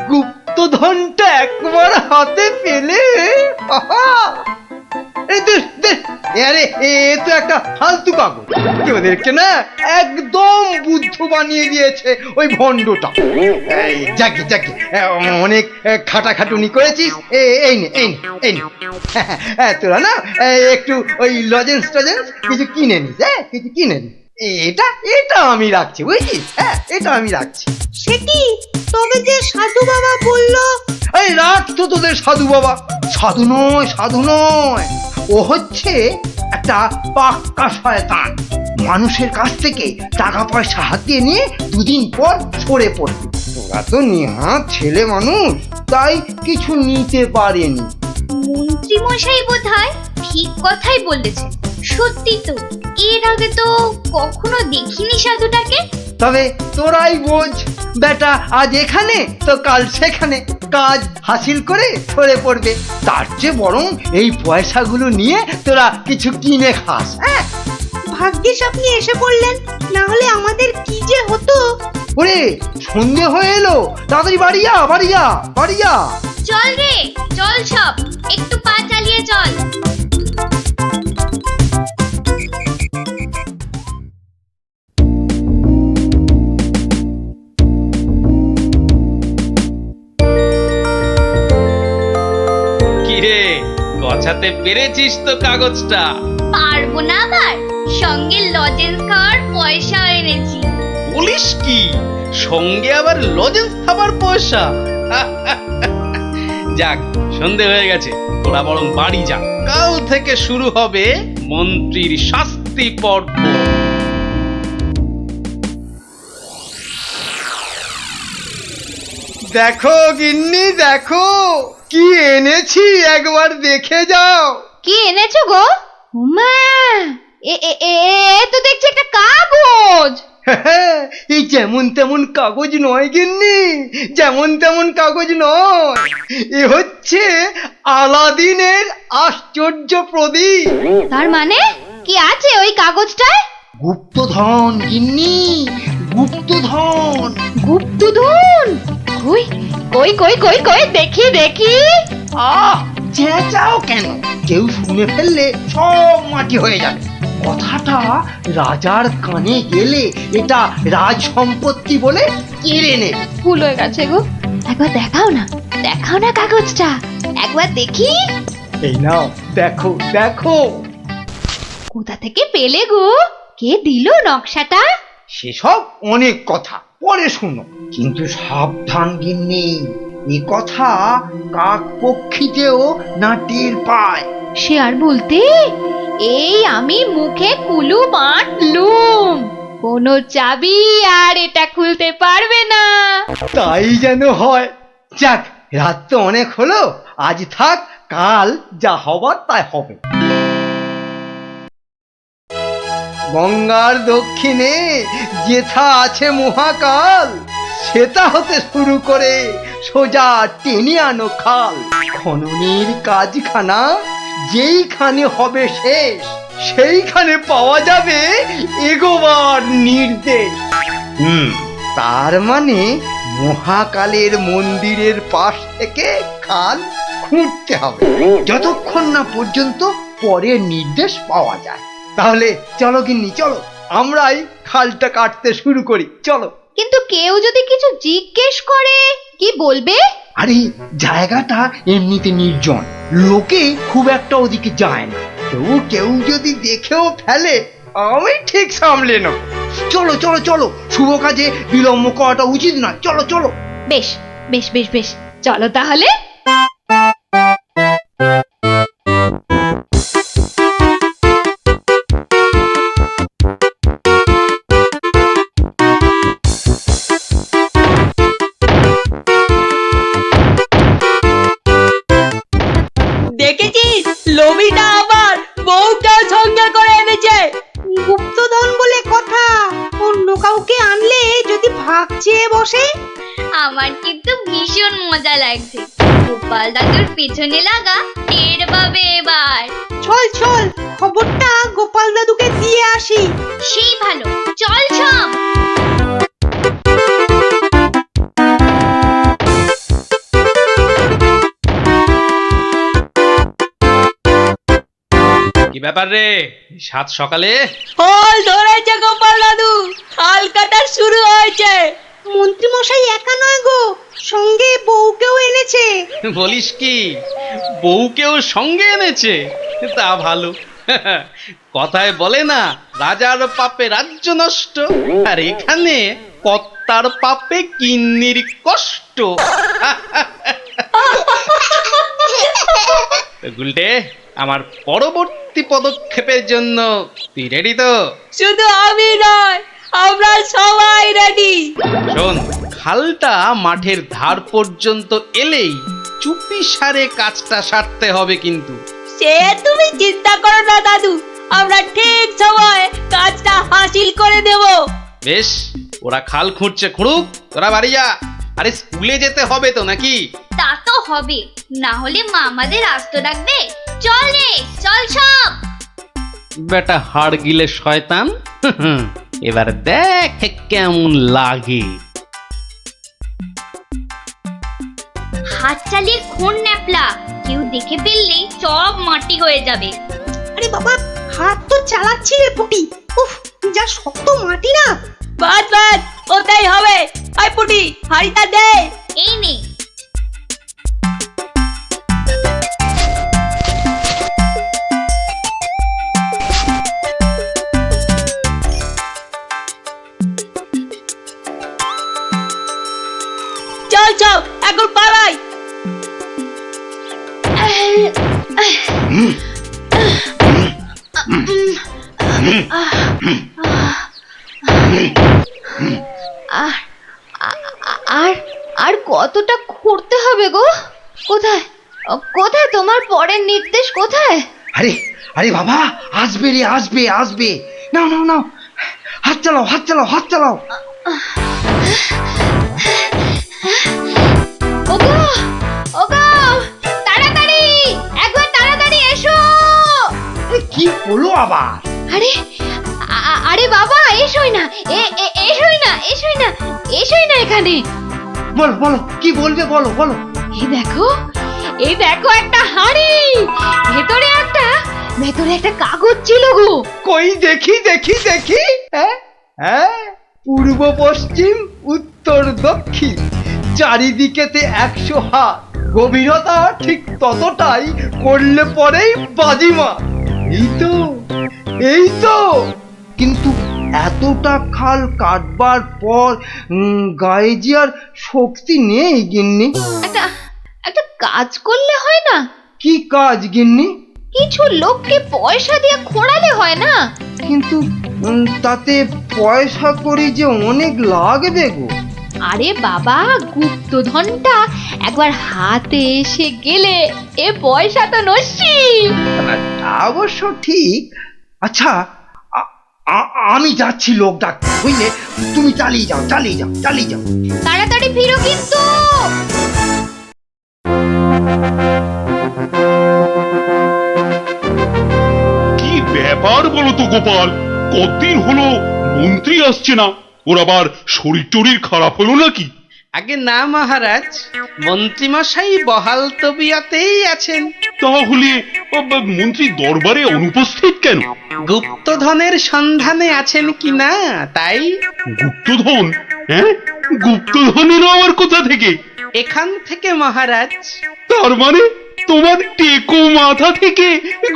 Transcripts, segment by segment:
গুপ্তধনটা একবার হাতে পেলে আরে এ তো একটা ফালতু কাগজ। ওদেরকে না একদম বুদ্ধ বানিয়ে দিয়েছে ওই ভণ্ডটা। যাকে যাকে অনেক খাটাখাটুনি করেছিস, এই নে এই নে এই নে। তোরা না একটু ওই লজেন্স টজেন্স কিছু কিনে নিস, কিছু কিনে নিস। এটা এটা আমি রাখছি, বুঝছিস? হ্যাঁ, এটা আমি রাখছি। সে কি? তবে যে সাধু বাবা বললো। এই রাখ তো তোদের সাধু বাবা। সাধু নয়, সাধু নয়, ও হচ্ছে একটা পাক্কা শয়তান। মানুষের কাছ থেকে টাকা পয়সা হাতিয়ে নিয়ে দুদিন পর সরে পড়বে। তোরা তো নিহাত ছেলে মানুষ, তাই কিছু নিতে পারেনি। মন্ত্রী মশাই বোধহয় ঠিক কথাই বলেছেন। সত্যি তো, এর আগে তো কখনো দেখিনি সাধুটাকে। তবে তোরাই বোঝ, বেটা আজ এখানে তো কাল সেখানে কাজ হাসিল করে সরে পড়বে। তার চেয়ে বরং এই পয়সাগুলো নিয়ে তোরা কিছু কিনে খাস। ভাগ্যিস আপনি এসে পড়লেন, না হলে আমাদের কি যে হতো। ওরে সন্ধে হয়ে এলো, তাড়াতাড়ি বাড়ি যা, বাড়ি যা, বাড়ি যা। চল রে চল, সব একটু পা চালিয়ে চল। কিরে, গছাতে পেরেছিস তো কাগজটা? পারবো না আবার, সঙ্গে লজেন্স খাওয়ার পয়সা এনেছি। বলিস কি, সঙ্গে আবার লজেন্স খাবার পয়সা? যাক, সন্ধে হয়ে গেছে, তোরা বরং বাড়ি যা। কাল থেকে শুরু হবে মন্ত্রীর শাস্তি পর্ব। দেখো গিন্নি, দেখো কি এনেছি, একবার দেখে যাও। কি এনেছো গো? মা, এ তো দেখছি একটা কাগজ। এই যেমন তেমন কাগজ নয় গিন্নি, যেমন তেমন কাগজ নয়। এ হচ্ছে আলাদিনের আশ্চর্য প্রদীপ। তার মানে কি আছে ওই কাগজটায়? গুপ্তধন গিন্নি, গুপ্তধন। গুপ্তধন? কই কই কই কই কই, দেখি দেখি। চেঁচাও কেন? কেউ শুনে ফেললে সব মাটি হয়ে যাবে। কথাটা রাজার কানে গেলে এটা রাজ সম্পত্তি বলে কেড়ে নেবে। ভুল হয়ে গেছে গো, একবার দেখাও না, দেখাও না কাগজটা, একবার দেখি। এই নাও, দেখো দেখো। কোথা থেকে পেলে গো? কে দিল নকশাটা? সেসব অনেক কথা পরে শুনো, কিন্তু সাবধান গিন্নি, এ কথা কাক পক্ষীতেও না টের পায়। সে আর বলতে, এই আমি মুখে কুলু বাঁধলুম, কোনো চাবি আর এটা খুলতে পারবে না। তাই যেন হয়। যাক, রাত তো অনেক হলো, আজ থাক, কাল যা হবার তাই হবে। গঙ্গার দক্ষিণে যেথা আছে মহাকাল, সেটা হতে শুরু করে সোজা টেনে আনো খাল। খননের কাজখানা যেইখানে হবে শেষ, সেইখানে পাওয়া যাবে এগোবার নির্দেশ। তার মানে মহাকালের মন্দিরের পাশ থেকে খাল খুঁড়তে হবে, যতক্ষণ না পর্যন্ত পরের নির্দেশ পাওয়া যায়। তাহলে চলো গিন্নি, চলো, আমরাই খালটা কাটতে শুরু করি, চলো। কিন্তু কেউ যদি কিছু জিজ্ঞেস করে, কি বলবে? আরে জায়গাটা এমনিতে নির্জন, লোকে খুব একটা ওদিকে যায় না। তবু কেউ যদি দেখেও ফেলে, আমি ঠিক সামলে নেব। চলো চলো চলো, শুভ কাজে বিলম্ব করাটা উচিত নয়। চলো চলো। বেশ বেশ বেশ বেশ, চলো তাহলে। দেখেছিস, লোভিটা আবার বউটা সঙ্গে করে এনেছে। গুপ্তধন বলে কথা, অন্য কাউকে আনলে যদি ভাগ চেয়ে বসে। আমার কিন্তু ভীষণ মজা লাগছে। গোপাল দাদুর পিছনে লাগা টের পাবে এবার। চল চল, খবরটা গোপাল দাদুকে দিয়ে আসি। সেই ভালো, চল সব। ব্যাপার রে, সাত সকালে? ফল ধরেছে গোপাল দাদু, খাল কাটা শুরু হয়েছে। মন্ত্রী মশাই একা নয় গো, সঙ্গে বউকেও এনেছে। বলিস কি, বউকেও সঙ্গে এনেছে? তা ভালো। কথায় বলে না, রাজার পাপে রাজ্য নষ্ট, আর এখানে কর্তার পাপে কিন্নির কষ্ট। গুলটে, আমার পরবর্তী পদক্ষেপের জন্য তুই রেডি তো? শুধু আমি নয়, আমরা সবাই রেডি। শোন, খালটা মাঠের ধার পর্যন্ত এলেই চুপি সারে কাজটা সারতে হবে কিন্তু। সে তুমি চিন্তা করো না দাদু, আমরা ঠিক সময় কাজটা হাসিল করে দেব। বেশ, ওরা খাল খুঁড়ছে খুঁড়ুক, তোরা বাড়ি যা। আরে স্কুলে যেতে হবে তো নাকি? তা তো হবে, না হলে মা আমাদের আস্ত ডাকবে। চল রে, চল সব। বেটা হাড় গিলে শয়তান। এবার দেখ কেমন লাগে। হাত চালিয়ে খুন ন্যাপলা, কেউ দেখে ফেললেই সব মাটি হয়ে যাবে। আরে বাবা, হাত তো চালাচ্ছি রে পুটি। উফ, যা শক্ত মাটি না। বাদ বাদ, ওটাই হবে। আয় পুটি, হাড়িটা দে। এই নে। চল চল, এখন পালাই। আর আর কতটা খুঁড়তে হবে গো? কোথায় কোথায় তোমার পরের নির্দেশ কোথায়? আরে আরে বাবা, আসবে রে, আসবে আসবে। নাও নাও নাও, হাত চালাও, হাত চালাও, হাত চালাও। ওগো ওগো, তাড়াতাড়ি, একবার তাড়াতাড়ি এসো। কি হলো আবার? আরে আরে বাবা, এসোই না, এসোই না, এসোই না, এসোই না এখানে। বলো বলো, কি বলবে, বলো বলো। এই দেখো একটা হাঁড়ি, ভেতরে একটা কাগজ ছিল গো। কই দেখি দেখি দেখি। হ্যাঁ হ্যাঁ, পূর্ব পশ্চিম উত্তর দক্ষিণ চারিদিকেতে 100 হাত, গভীরতা ঠিক ততটাই, করলে পরেই বাজিমাত। এই তো, এই তো। কিন্তু এতটা খাল কাটবার পর গায়ে যে আর শক্তি নেই গিন্নি। একটা কাজ করলে হয় না? কি কাজ গিন্নি? কিছু লোককে পয়সা দিয়ে খোঁড়ালে হয় না? কিন্তু তাতে পয়সা করি যে অনেক লাগবে গো। আরে বাবা, গুপ্তধনটা একবার হাতে এসে গেলে এ পয়সা তো নস্যি। তা অবশ্য ঠিক। আচ্ছা, আমি যাচ্ছি লোক ডাকতে, বুঝলে? তুমি চালিয়ে যাও, চালিয়ে যাও, চালিয়ে যাও। তাড়াতাড়ি ফিরো কিন্তু। কি ব্যাপার বলো তো গোপাল, কতদিন হলো মন্ত্রী আসছে না? ওর আবার শরীর টরীর খারাপ হলো নাকি? আগে না মহারাজ, মন্ত্রীমশাই বহাল তবিয়তেই আছেন। তাহলে মন্ত্রী দরবারে অনুপস্থিত কেন? গুপ্তধনের সন্ধানে আছেন কিনা তাই। গুপ্তধন? হ্যাঁ, গুপ্তধনেরও আবার কোথা থেকে? এখান থেকে মহারাজ। তার মানে তোমার টেকো মাথা থেকে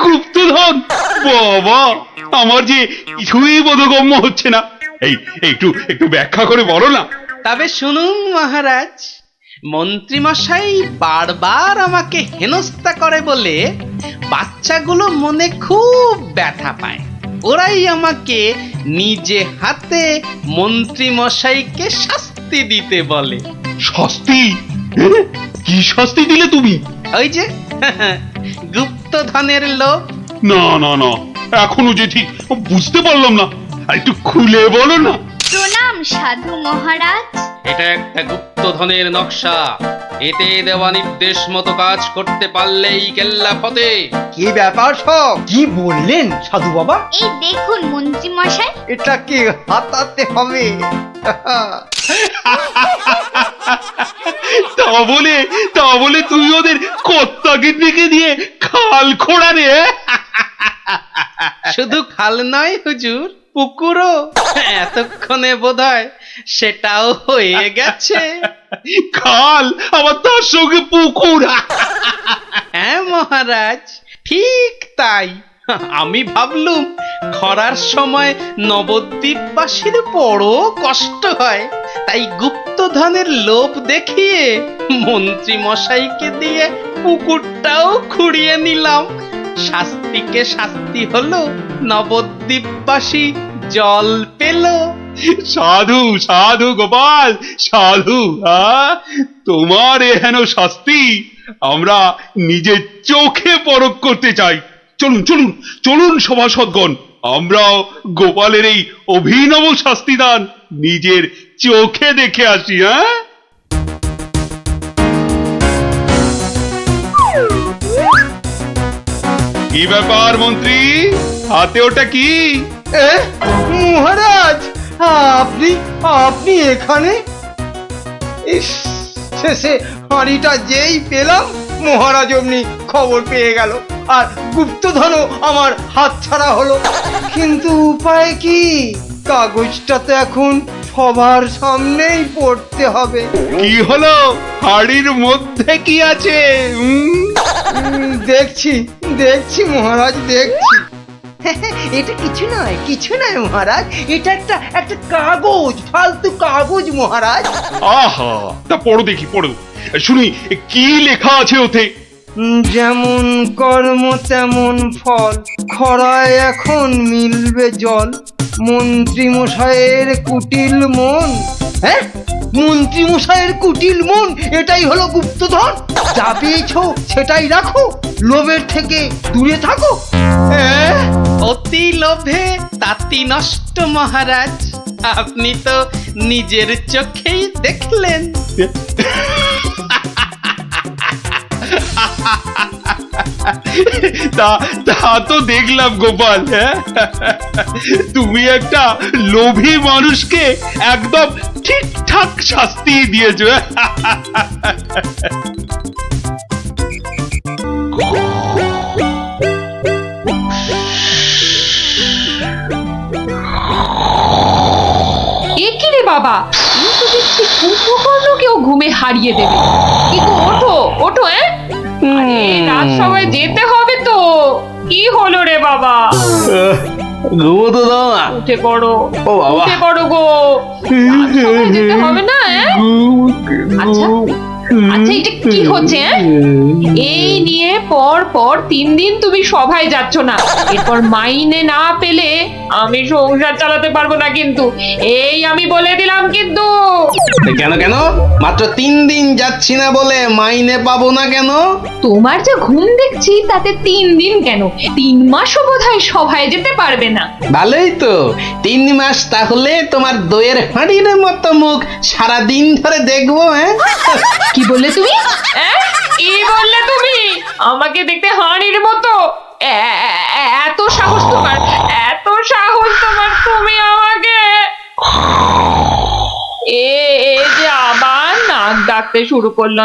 গুপ্তধন? বাবা, আমার যে কিছুই বোধগম্য হচ্ছে না। এই একটু একটু ব্যাখ্যা করে বলো না। তবে শুনুন মহারাজ, মন্ত্রীমশাই বারবার আমাকে হেনস্থা করে বলে বাচ্চাগুলো মনে খুব ব্যথা পায়। ওরাই আমাকে নিজে হাতে মন্ত্রীমশাইকে শাস্তি দিতে বলে। শাস্তি? হ্যাঁ? কি শাস্তি দিলে তুমি? ওই যে গুপ্তধনের লোভ। না না না, এখনো যে ঠিক বুঝতে পারলাম না, একটু খুলে বলো না। প্রণাম সাধু মহারাজ। এটা একটা গুপ্তধনের নকশা। এতে দেওয়া নির্দেশ মতো কাজ করতে পারলেই কেল্লা ফতে। কি ব্যাপার সব? কি বললেন সাধু বাবা? এই দেখুন মন্ত্রী মশাই। এটাকে হাতাতে হবে। তা বলে তুই ওদের কর্তাকে ডেকে দিয়ে খাল খোঁড়া রে? শুধু খাল নয় হুজুর, পুকুরও এতক্ষণে বোধহয় সেটাও হয়ে গেছে। খাল আবার তার সঙ্গে পুকুর। হ্যাঁ মহারাজ, ঠিক তাই। আমি ভাবলুম খরার সময় নবদ্বীপবাসীর বড় কষ্ট হয়, তাই গুপ্তধনের লোভ দেখিয়ে মন্ত্রী মশাইকে দিয়ে পুকুরটাও খুঁড়িয়ে নিলাম। শাস্তিকে শাস্তি হলো, নবদ্বীপবাসী জল পেল। সাধু সাধু গোপাল সাধু। তোমার এহেন শাস্তি আমরা নিজের চোখে পরখ করতে চাই। চলুন চলুন চলুন সভাসদগণ, আমরাও গোপালের এই অভিনব শাস্তিদান নিজের চোখে দেখে আসি। কি ব্যাপার মন্ত্রী, হাতে ওটা কি? এ, মহারাজ, আপনি আপনি এখানে? ইস, শেষে হাঁড়িটা যেই পেলাম মহারাজ অমনি খবর পেয়ে গেল, আর গুপ্তধনও আমার হাতছাড়া হলো। কিন্তু উপায় কি? কাগজটা তো এখন সবার সামনেই পড়তে হবে। কি হলো, হাড়ির মধ্যে কি আছে? দেখছি দেখছি মহারাজ, দেখছি। এটা কিছু নয় মহারাজ, এটা একটা কাগজ, ফালতু কাগজ মহারাজ। আহা, তা পড়ো দেখি, পড়ো শুনি কি লেখা আছে ওতে। যেমন কর্ম তেমন ফল, খরায় এখন মিলবে জল, মন্ত্রী মশাইয়ের কুটিল মন। হ্যাঁ, মন্ত্রী মশাইয়ের কুটিল মন, এটাই হলো গুপ্তধন। যা পেয়েছো সেটাই রাখো, লোভের থেকে দূরে থাকো। হ্যাঁ, অতি লোভে তাতি নষ্ট মহারাজ, আপনি তো নিজের চোখেই দেখলেন। তা তো দেখলাম গোপাল। তুমি একটা লোভী মানুষকে একদম ঠিকঠাক শাস্তি দিয়েছো। একি রে বাবা, তুমি তো দেখছি কুম্ভকর্ণকেও ঘুমে হারিয়ে দেবে। কিন্তু ওঠো ওঠো, আরে রাজসভায় যেতে হবে তো। কি হলো রে বাবা? ঘুমোতে দাও না। উঠে পড়ো, ও বাবা। উঠে পড়ো গো, রাজসভায় যেতে হবে না? আচ্ছা আচ্ছা, এটা কি হচ্ছে? এই নিয়ে পর পর 3 দিন তুমি সভায় যাচ্ছ না, এরপর মাইনে না পেলে আমি সংসার চালাতে পারবো না কিন্তু, এই আমি বলে দিলাম কিন্তু। কেন কেন? মাত্র 3 দিন যাচ্ছি না বলে মাইনে পাবো না কেন? তোমার যে ঘুম দেখছি তাতে 3 দিন কেন, 3 মাসও বোধহয় সভায় যেতে পারবে না। ভালোই তো, 3 মাস তাহলে তোমার দইয়ের হাঁড়ির মতো মুখ সারাদিন ধরে দেখবো। কি বললে তুমি? কি বললে তুমি? আমাকে দেখতে হাঁড়ির মতো? এত সাহস তোমার, এত সাহস তোমার, তুমি আমাকে এ যে আবার নাক ডাকতে শুরু করলো।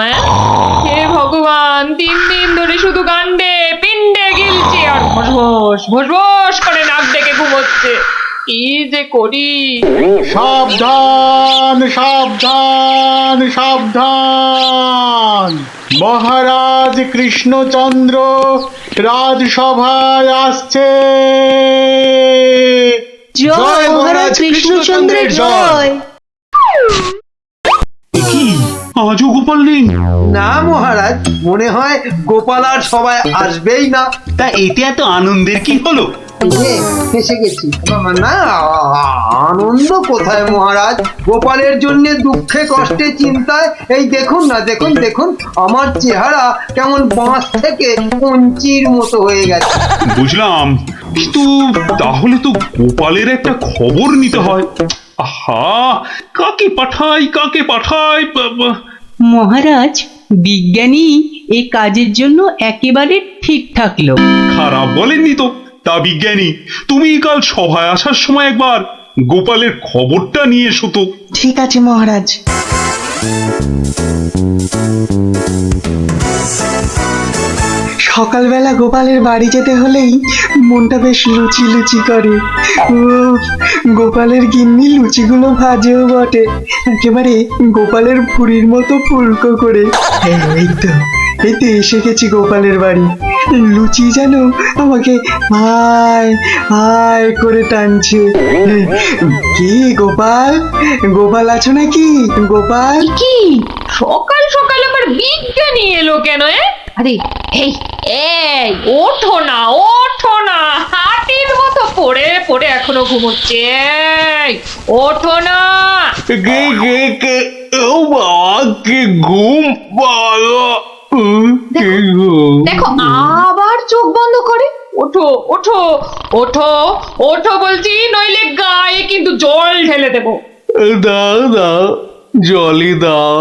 হে ভগবান, 3 দিন ধরে শুধু গান্ডে পিণ্ডে গিলছে আর ভোস ভোস করে নাক ডেকে ঘুমোচ্ছে। কি যে করি? সাবধান সাবধান সাবধান, মহারাজ কৃষ্ণচন্দ্র রাজসভায় আসছে। জয় মহারাজ কৃষ্ণচন্দ্রের জয়। কি আজও গোপাল নেই? না মহারাজ, মনে হয় গোপাল আর সবাই আসবেই না। তা এতে এত আনন্দের কি হলো? ফেসে গেছি না, আনন্দ কোথায় মহারাজ, গোপালের জন্য দুঃখে কষ্টে চিন্তায় এই দেখুন না, দেখুন দেখুন আমার চেহারা কেমন বাঁশ থেকে কঞ্চির মতো হয়ে গেছে। বুঝলাম, কিন্তু তাহলে তো গোপালের একটা খবর নিতে হয়। আহা, কাকে পাঠাই মহারাজ, বিজ্ঞানী এই কাজের জন্য একেবারে ঠিকঠাক লোক। খারাপ বলেননি তো। তা বিজ্ঞানী, তুমি কাল সভায় আসার সময় একবার গোপালের খবরটা নিয়ে এসো তো। ঠিক আছে মহারাজ। সকালবেলা গোপালের বাড়ি যেতে হলেই মনটা বেশ লুচি লুচি করে। ও, গোপালের গিন্নি লুচিগুলো ভাজেও বটে, একেবারে গোপালের ভুঁড়ির মতো ফুলকো করে। এই তো এসে গেছি গোপালের বাড়ি। লুচি যেন আমাকে আয় আয় করে টানছে। কি গোপাল, গোপাল আছো নাকি গোপাল? কি সকাল সকাল আবার বিজ্ঞানী এলো কেন? আরে এই এই ওঠো না, হাতির মতো পড়ে পড়ে এখনো ঘুমোচ্ছে। এই, ওঠো না। কে কে কে ও বাবা, কে ঘুম ভালো। দেখো আবার চোখ বন্ধ করে। ওঠো ওঠো ওঠো ওঠো বলছি, নইলে গায়ে কিন্তু জল ঢেলে দেবো। দাও দাও, জলই দাও।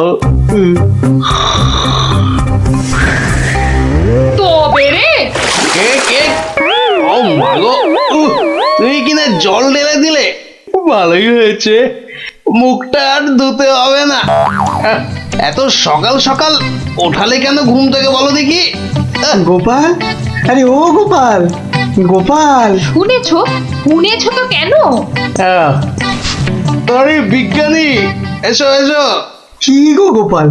তবে রে, কে কে ও মাগো, তুমি কিনা জল ঢেলে দিলে, ভালোই হয়েছে, মুখটা আর ধুতে হবে না। এত সকাল সকাল ওঠালে কেন ঘুম থেকে বলো দেখি? গোপাল, আরে ও গোপাল, গোপাল। শুনেছো তো কেন? আরে বিজ্ঞানী, এসো এসো। কি গো গোপাল,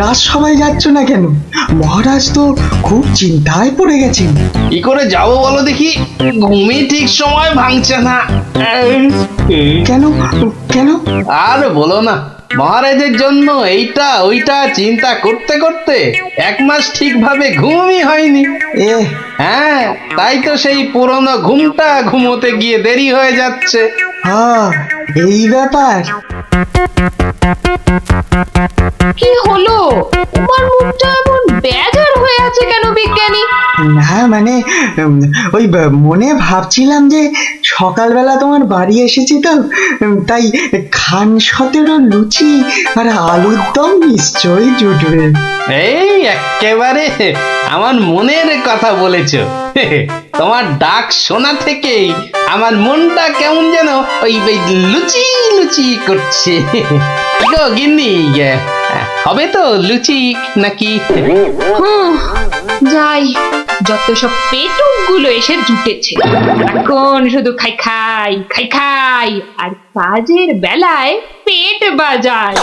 রাজসভায় যাচ্ছ না কেন? মহারাজ তো খুব চিন্তায় পড়ে গেছেন। কি করে যাবো বলো দেখি, ঘুমই ঠিক সময় ভাঙছে না। কেন কেন? আর বলো না, মহারাজের জন্য এইটা ওইটা চিন্তা করতে করতে 1 মাস ঠিকভাবে ঘুমই হয়নি। এ হ্যাঁ, তাই তো সেই পুরনো ঘুমটা ঘুমোতে গিয়ে দেরি হয়ে যাচ্ছে। হ্যাঁ, এই ব্যাপার। কি হলো, তোমার মুখটা এমন বেজার হয়ে আছে কেন বিজ্ঞানী? না মানে ওই মনে ভাবছিলাম যে সকালবেলা তোমার বাড়ি এসেছি তো, তাই খান 17 লুচি আর আলুর দম নিশ্চয়ই জুটবে। এই একেবারে আমার মনের কথা বলেছো। তোমার ডাক শোনা থেকেই আমার মনটা কেমন যেন ওই ওই লুচি লুচি করছে। গো গিন্নি, হবে তো লুচি নাকি? যাই, যত সব পেটুক গুলো এসে জুটেছে, এখন শুধু খাই খাই খাই খাই আর কাজের বেলায় পেট বাজায়।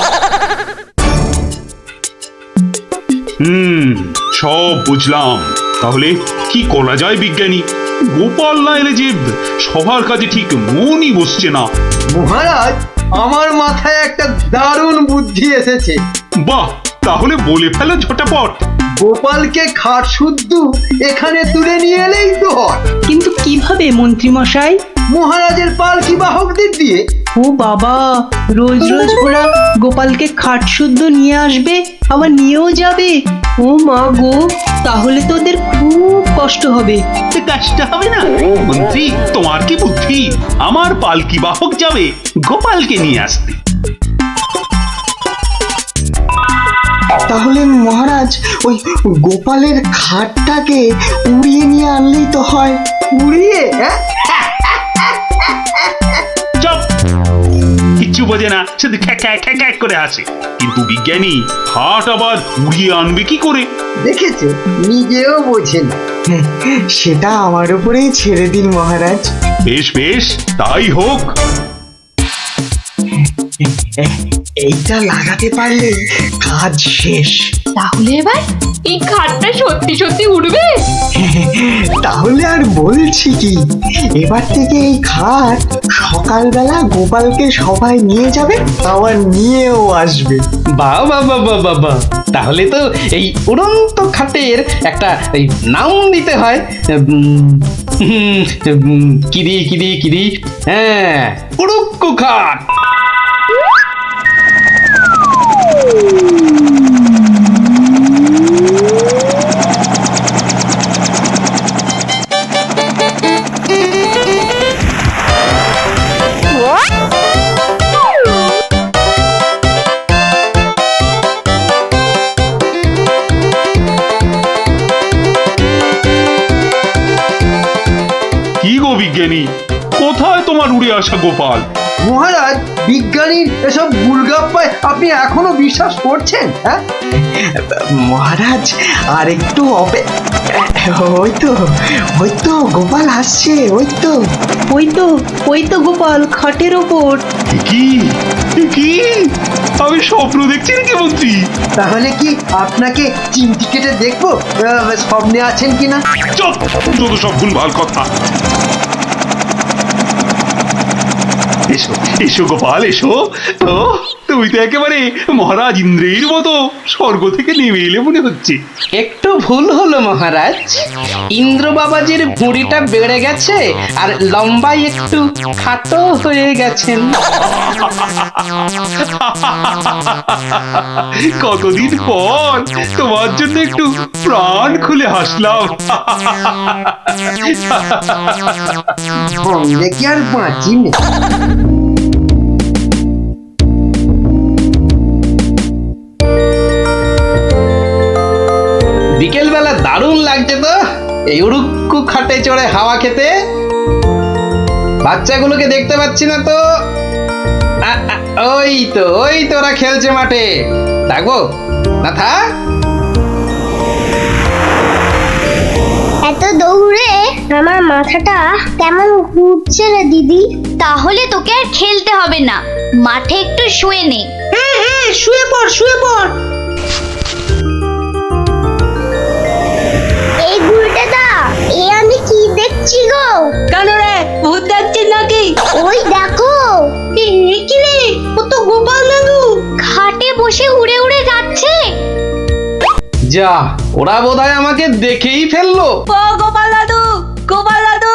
সব বুঝলাম। তাহলে কি করা যায় বিজ্ঞানী? গোপাল না এলে যে সবার কাজে ঠিক মনই বসছে না। মহারাজ, আমার মাথায় একটা দারুণ বুদ্ধি এসেছে। বাহ, তাহলে বলে ফেলো ঝটাপট। গোপালকে খাট শুদ্ধ এখানে তুলে নিয়ে এলেই তো হয়। কিন্তু কিভাবে মন্ত্রী মশাই? মহারাজের পালকি বাহকদের দিয়ে। ও বাবা, রোজ রোজ ওরা গোপালকে খাট শুদ্ধ নিয়ে আসবে, আবার নিয়েও যাবে। ও মা গো, তাহলে তো ওদের খুব কষ্ট হবে। কাজটা হবে না মন্ত্রী, তোমার কি বুদ্ধি? আমার পালকি বাহক যাবে গোপালকে নিয়ে আসতে। তাহলে মহারাজ ওই গোপালের খাটটাকে উড়িয়ে নিয়ে আনলেই তো হয়। উড়িয়ে? হ্যাঁ, চুপ, কিচ্ছু বোঝে না, শুধু খ্যাক খ্যাক করে আসে। কিন্তু বিজ্ঞানী হাট আবার উড়িয়ে আনবে কি করে? দেখেছো, নিজেও বোঝেন। সেটা আমার উপরেই ছেড়ে দিন মহারাজ। বেশ বেশ, তাই হোক। এইটা লাগাতে পারলেই কাজ শেষ। তাহলে এবার এই খাটটা সত্যি সত্যি উঠবে? তাহলে আর বলছি কি, এবার থেকে এই খাট সকালবেলা গোপালকে সবাই নিয়ে যাবে, আবার নিয়েও আসবে। বাহ বাহ বাহ বাহ বাহ বাহ, তাহলে তো এই উড়ন্ত খাটের একটা এই নাম দিতে হয়। কিরি কিরি কিরি, হ্যাঁ, উড়ুক্কু খাট। কি গো বিজ্ঞানী, কোথায় তোমার উড়ে আসা গোপাল? মহারাজ, বিজ্ঞানীর এসব গুলগাপ্পায় আপনি এখনো বিশ্বাস করছেন? হ্যাঁ, মহারাজ আর একটু ওই তো গোপাল আসছে, ওই তো গোপাল খাটের ওপর। কি কি আমি স্বপ্ন দেখছি নাকি মন্ত্রী? তাহলে কি আপনাকে চিমটি কেটে দেখবো স্বপ্নে আছেন কিনা? চুপ, যত সব ভুলভাল কথা। এসো এসো গোপাল, এসো। তো তুমি তো একেবারে মহারাজ ইন্দ্রের মতো স্বর্গ থেকে নেমে এলে মনে হচ্ছে। একটু ভুল হলো মহারাজ, ইন্দ্র বাবাজির ভুঁড়িটা বেড়ে গেছে আর লম্বাই একটু খাটো হয়ে গেছেন। কতদিন পর তোমার জন্য একটু প্রাণ খুলে হাসলাম। বললে কি আর বাঁচি না। বিকেল বেলা দারুণ লাগছে তো এই উড়ুক্কু খাটে চড়ে হাওয়া খেতে। বাচ্চাগুলোকে দেখতে পাচ্ছি না তো। ওই তো ওরা খেলছে মাঠে। থাকবো না, থাক। এত দৌড়ে আমার মাথাটা কেমন ঘুরছে রে দিদি। তাহলে তোকে আর খেলতে হবে না, মাঠে একটু শুয়ে নে। হ্যাঁ, শুয়ে পড়। এই গুলটেদা, এ আমি কি দেখছি গো? কেন রে, ভূত দেখছিস নাকি? ওই দেখো, কি রে, ও তো গোপাল দাদু। খাটে বসে উড়ে উড়ে যাচ্ছে। যা, ওরা বোধহয় আমাকে দেখেই ফেললো। ও গোপাল দাদু। গোপাল দাদু,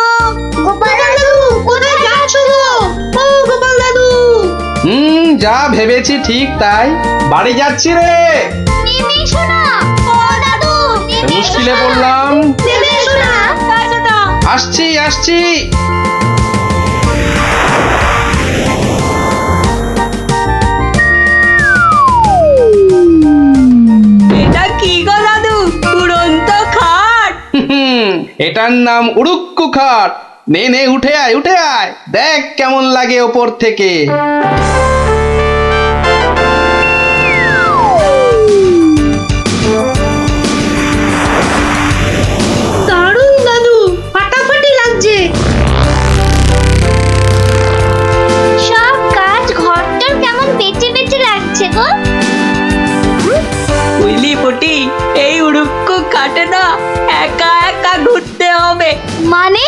কোথায় যাচ্ছ গো? ও গোপাল দাদু। যা ভেবেছি ঠিক তাই, বাড়ি যাচ্ছি রে। নেমে এসো না। ও দাদু, নেমে এসো মুশকিলে না। পড়লাম। নেমে এসো না। আসছি। এটা কি গো দাদু, উড়ন্ত খাট? এটার নাম উড়ুক্কু খাট। নে উঠে আয়, দেখ কেমন লাগে ওপর থেকে। দারুণ দাদু, ফাটাফাটি লাগছে। সব কাজ ঘরটার কেমন বেঁচে বেঁচে লাগছে গো। বুঝলি পুটি, এই উড়ুক্কু খাটে না একা ঘুরতে হবে। মানে?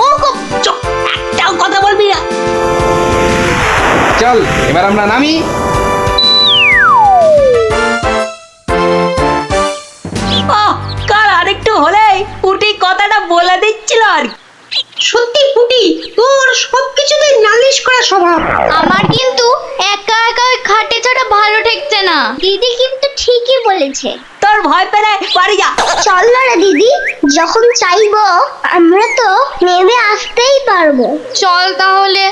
ও গো, চুপ, একটাও কথা বলবি না। চল এবার আমরা নামি। কার আরেকটু হলেই পুটি কথাটা বলে দিচ্ছিল আর কি। সত্যি পুটি, তোর সবকিছুতে নালিশ করা স্বভাব। আমার কিন্তু একা একা ওই খাটে চড়া ভালো ঠেকছে না। দিদি কিন্তু ঠিকই বলেছে। তোর ভয় পেলে বাড়ি যা। চল না রে দিদি, যখন চাইবো আমরা তো নেমে আসতেই পারবো। চল তাহলে।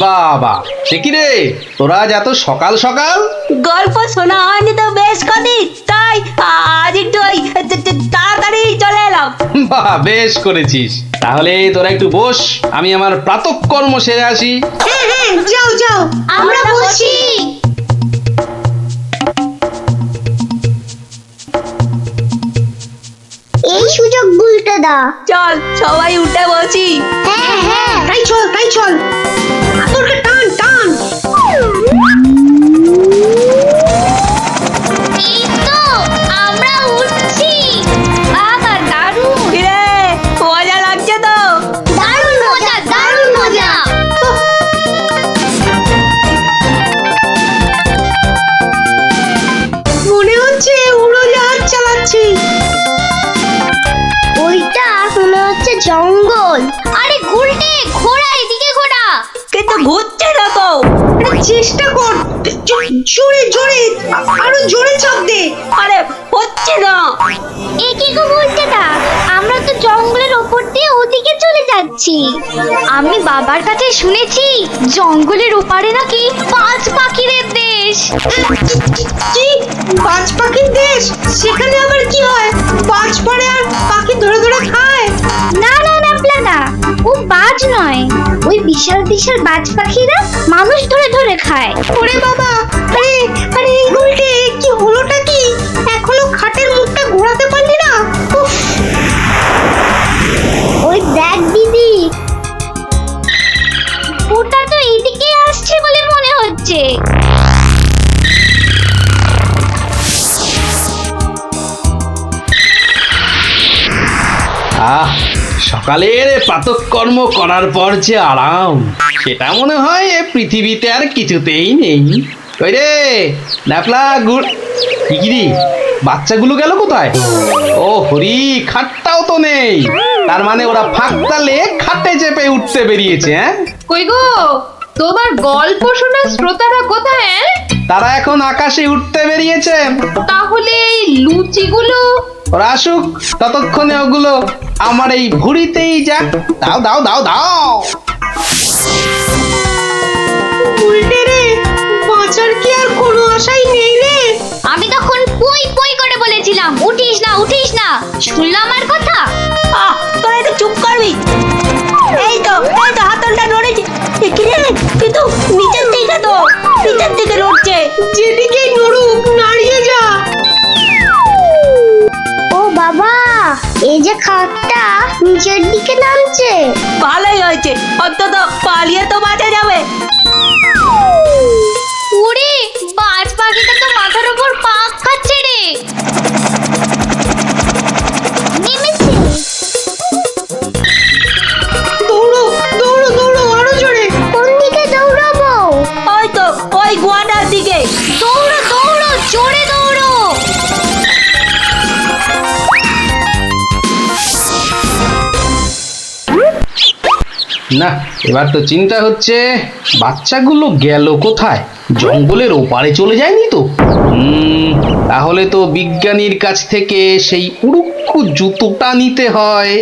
বাবা, সে কি রে, তোরা আজ এত সকাল সকাল? গল্প শোনা হয়নি তো বেশ কদিন, তাই আজ একটু ওই তাড়াতাড়ি চলে এলাম। বাহ, বেশ করেছিস। তাহলে তোরা একটু বস, আমি আমার প্রাতঃকর্ম সেরে আসি। হ্যাঁ, যাও। আমরা বসি। এই সুযোগ গুলটে দা। চল সবাই উঠে বসি। হ্যাঁ। তাই চল। তোরকে টান। এই তো আমরা উঠছি। বাবা দারুণ। কিরে, মজা লাগছে তো? দারুণ মজা। মনে হচ্ছে উড়োজাহাজ চালাচ্ছি। ওইটা মনে হচ্ছে জঙ্গল। আরে গুলটে, ঘোড়া এদিকে ঘোড়া। কিন্তু ঘুরছে না তো। চেষ্টা কর, জোরে আরো জোরে চাপ দে। আরে হচ্ছে না। এ কি গো গুলটে দা, আমরা তো জঙ্গলের ওপর দিয়ে ওদিকে চলে যাচ্ছি। আমি বাবার কাছে শুনেছি জঙ্গলের ওপারে নাকি পাঁচ পাখিদের দেশ। কি, বাজ পাখির দেশ? সেখানে আবার কি হয়? বাজ পড়ে আর পাখি ধরে খায়? না মাছ নয়, ওই বিশাল বিশাল বাজ পাখিরা মানুষ ধরে ধরে খায়। ওরে বাবা, আরে আরে এই গুলটে, কি হলোটা কি? এখনো খাটের মুখটা ঘোরাতে পারলি না? উফ, ওই দেখ দিদি, ওটা তো এইদিকে আসছে বলে মনে হচ্ছে। আহ, সকালের প্রাতঃকর্ম করার পর যে আরাম, সেটা মনে হয় এ পৃথিবীতে আর কিছুতেই নেই। ওই রে ন্যাপলা গুড়, কি বাচ্চাগুলো গেল কোথায়? ও হরি, খাটটাও তো নেই। তার মানে ওরা ফাঁক তালে খাটে চেপে উঠতে বেরিয়েছে। হ্যাঁ, কই গো, তোমার গল্প শোনার শ্রোতারা কোথায়? তারা এখন আকাশে উঠতে বেরিয়েছে। তাহলে এই লুচিগুলো? ওরা আসুক, ততক্ষণে ওগুলো আমার এই ভুড়িতেই যাক। দাও দাও দাও দাও। উল্টে রে, বাঁচার কি আর কোনো আশাই নেই রে? আমি তখন পুই পুই করে বলেছিলাম উঠিস না উঠিস না, শুনলাম আমার কথা? তোরা একটু চুপ করবি? এই তো হাতলটা নড়েছে। কি রে, কিন্তু নিচের দিকে তো, নিচের দিকে নড়ছে। যেদিকেই নড়ুক, নাড়িয়ে যা। ও বাবা, এই যে খাটটা নিচের দিকে নামছে। ভালোই হয়েছে, অন্তত পালিয়ে তো বাঁচা যাবে। ওরে, বাজ পাখিটা তো মাথার উপর পাক খাচ্ছে রে। নেমেছে। দৌড়ো দৌড়ো দৌড়ো, আরো জোরে। কোন দিকে দৌড়াবো? ওই তো, ওই গোয়াটার দিকে। দৌড়ো দৌড়ো, জোরে দৌড়ো। না, এবার তো চিন্তা হচ্ছে বাচ্চাগুলো গেল কোথায়? জঙ্গলের ওপারে চলে যায়নি তো? তাহলে তো বিজ্ঞানীর কাছ থেকে সেই উড়ুক্কু জুতোটা নিতে হয়।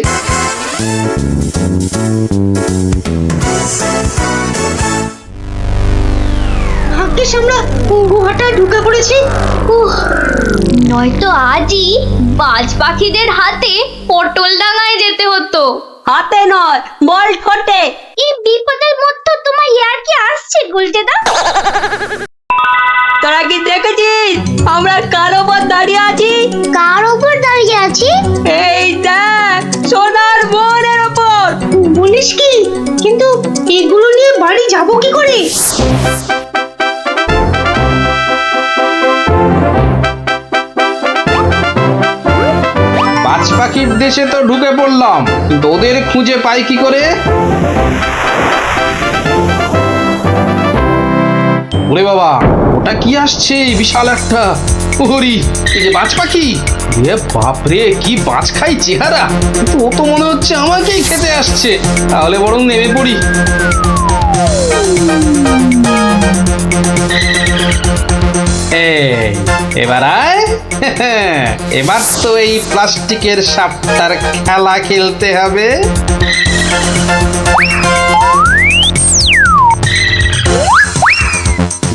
ভাগ্যিস আমরা গুহাটা ঢুকে পড়েছি। নয়তো আজই বাজ পাখিদের হাতে পটল ডাঙায় যেতে হতো। হাতে নয়, বল ঠোঁটে। এই বিপদের মধ্যে তোমার ইয়ার কি আসছে গুলটেদা? তোরা কি দেখেছিস আমরা কার ওপর দাঁড়িয়ে আছি? কার ওপর দাঁড়িয়ে আছি? এই দেখ, সোনার বোনের ওপর। বলিস কি? কিন্তু এগুলো নিয়ে বাড়ি যাব কি করে? বাজ পাখির দেশে তো ঢুকে পড়লাম, কিন্তু ওদের খুঁজে পাই কি করে? ওরে বাবা, ওটা কি আসছে? বিশাল একটা হরি, এই যে বাজ পাখি। এ বাপরে, কি বাজ খাই চেহারা! কিন্তু ও তো মনে হচ্ছে আমাকেই খেতে আসছে। তাহলে বরং নেমে পড়ি। এবার আয়। এবার তো এই প্লাস্টিকের সাপটার খেলা খেলতে হবে।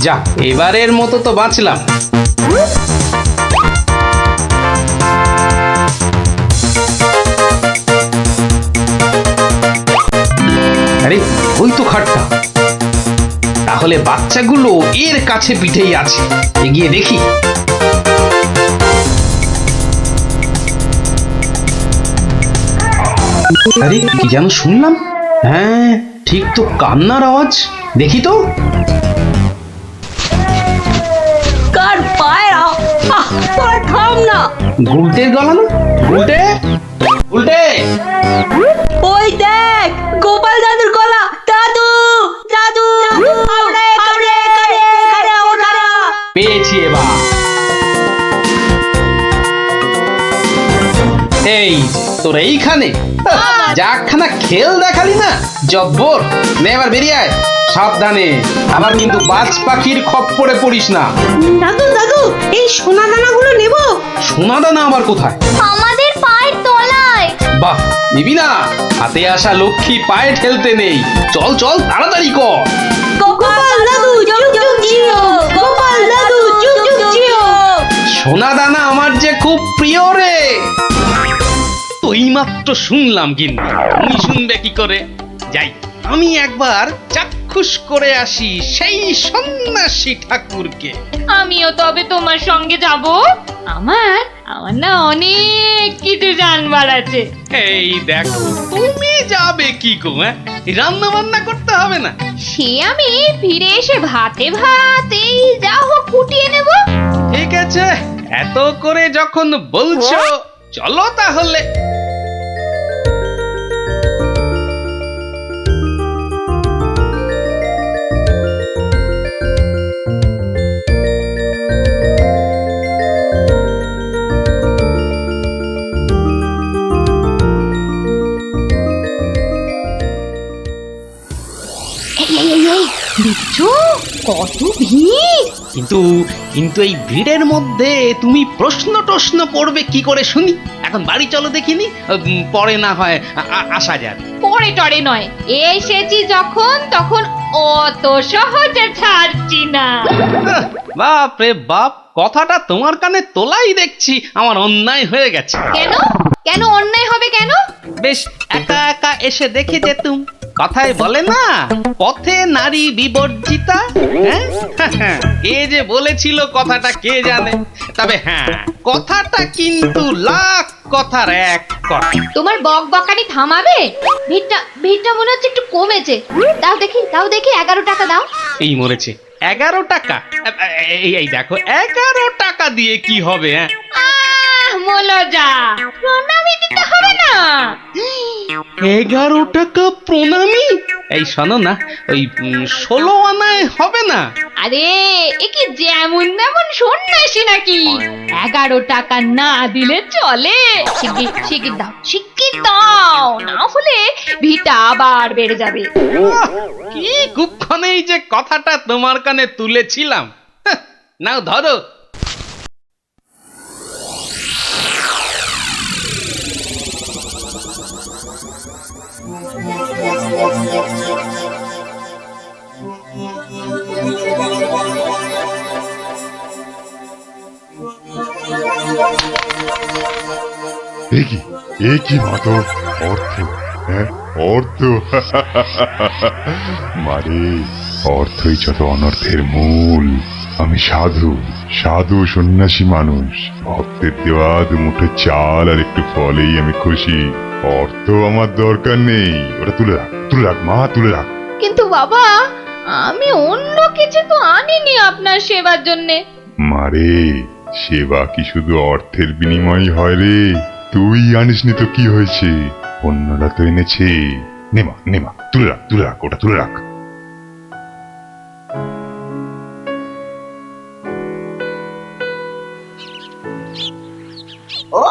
যা, এবারের মতো তো বাঁচলাম। আরে, ওই তো খাটটা। তাহলে বাচ্চাগুলো এর কাছে পিঠেই আছে। এগিয়ে দেখি। আরে, কি যেন শুনলাম? হ্যাঁ, ঠিক তো, কান্নার আওয়াজ। দেখি তো। কার পায়ে? তোরা থাম না। গুলটের গলা না? গুলটে, গুলটে। ওই দেখ, গোপাল দাদুর গলা। দাদু দাদু, আমরা এখানে, এখানে, ওখানে। পেয়েছি এবার। এই তোর এইখানে যাখানা খেল দেখালি না, জব্বর। নে এবার বেরিয়ে আয়, সাবধানে। আবার কিন্তু বাজ পাখির খপ্পরে পড়িস না। দাদু দাদু, এই সোনা দানাগুলো নেব। সোনা দানা আবার কোথায়? আমাদের পায়ের তলায়। বাহ, নিবি না? হাতে আসা লক্ষ্মী পায়ে ঠেলতে নেই। চল চল, তাড়াতাড়ি কর। গোপাল দাদু যুগ যুগ জিও, গোপাল দাদু যুগ যুগ জিও। সোনা দানা আমার যে খুব প্রিয় রে। তুই মাত্র শুনলাম, কিন্তু তুমি শুনবে কি করে? যাই আমি একবার চাক্ষুষ করে আসি সেই সন্ন্যাসী ঠাকুরকে। আমিও তবে তোমার সঙ্গে যাব। আমার আমার না অনেক কিছু জানবার আছে। এই দেখো তুমি যাবে কি গো? রান্না বান্না করতে হবে না? সে আমি ফিরে এসে ভাতে ভাত এই যা হোক ফুটিয়ে নেব। ঠিক আছে, এত করে যখন বলছো চলো তাহলে। দেখছো কত ভিড়। কিন্তু কিন্তু এই ভিড়ের মধ্যে তুমি প্রশ্ন টশ্ন করবে কি করে শুনি? এখন বাড়ি চলো দেখিনি, পরে না হয় আসা যাবে। পরে টরে নয়, এসেছি যখন তখন অত সহজে ছাড়ছি না। বাপ রে বাপ, কথাটা তোমার কানে তোলাই দেখছি আমার অন্যায় হয়ে গেছে। কেন কেন অন্যায় হবে কেন? বেশ একা একা এসে দেখে যেতুম। কথায় বলে না, পথে নারী বিবর্জিতা। হ্যাঁ, কে যে বলেছিল কথাটা কে জানে। তবে হ্যাঁ, কথাটা কিন্তু লাখ কথার এক কথা। তোমার বক বকানি থামাবে? ভিড়টা মনে হচ্ছে একটু কমেছে। দাও দেখি 11 টাকা দাও। এই মরেছে 11 টাকা? এই দেখো 11 টাকা দিয়ে কি হবে? মলজা, প্রণামী দিতে হবে না? 11 টাকা প্রণামী? এই শোনো না, ওই 16 আনায় হবে না? আরে এ কি যেমন তেমন সন্ন্যাসী নাকি? 11 টাকা না দিলে চলে? শিগগির দাও, না হলে ভিড়টা আবার বেড়ে যাবে। কি কুক্ষণেই যে কথাটা তোমার কানে তুলেছিলাম। নাও ধরো। কি মাতো অর্থ, অর্থ মারে, অর্থই যত অনর্থের মূল। আমি সাধু সন্ন্যাসী মানুষ। ভক্তের দেওয়া দুমুঠো চাল আর একটু ফলেই আমি খুশি। অর্থ আমার দরকার নেই। ওটা তুলে রাখ মা, তুলে রাখ। কিন্তু বাবা, আমি অন্য কিছু তো আনিনি আপনার সেবার জন্যে। মারে, সেবা কি শুধু অর্থের বিনিময় হয় রে? তুই আনিসনি তো কি হয়েছে, অন্যরা তো এনেছে। নেমা তুলে রাখ, ওটা তুলে রাখ। ও,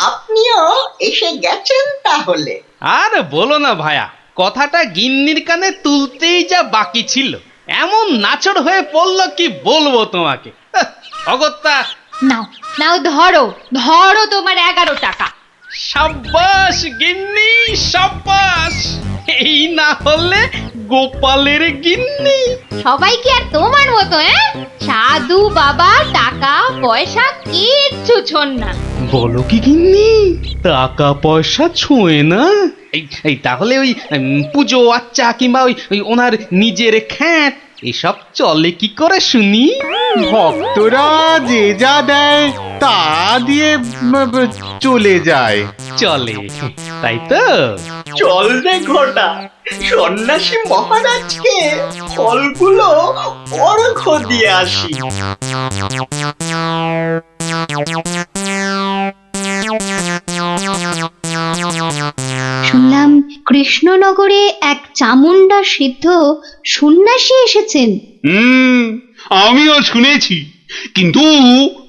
আপনিও এসে গেছেন তাহলে? আর বলো না ভায়া, কথাটা গিন্নির কানে তুলতেই যা বাকি ছিল, এমন নাচড় হয়ে পড়লো কি বলবো তোমাকে। অগত্যা, নাও ধরো তোমার 11 টাকা। সাব্বাস গিন্নি, সাব্বাস। এই না হলে গোপালের গিন্নি। সবাই কি আর তোমার মতো? সাধু বাবা টাকা পয়সা কিচ্ছু ছোন না। বলো কি গিন্নি, টাকা পয়সা ছোঁয় না? এই তাহলে ওই পুজো আচ্চা কিংবা ওই ওনার নিজের খ্যাট এসব চলে কি করে শুনি? ভক্তরা যে যা দেয় তা দিয়ে চলে যায়। চলে, তাই তো? চল রে ঘটা, সন্ন্যাসী মহারাজকে ফলগুলো অর্ঘ্য দিয়ে আসি। শুনলাম কৃষ্ণনগরে এক চামুন্ডা সিদ্ধ সন্ন্যাসী এসেছেন। আমিও শুনেছি, কিন্তু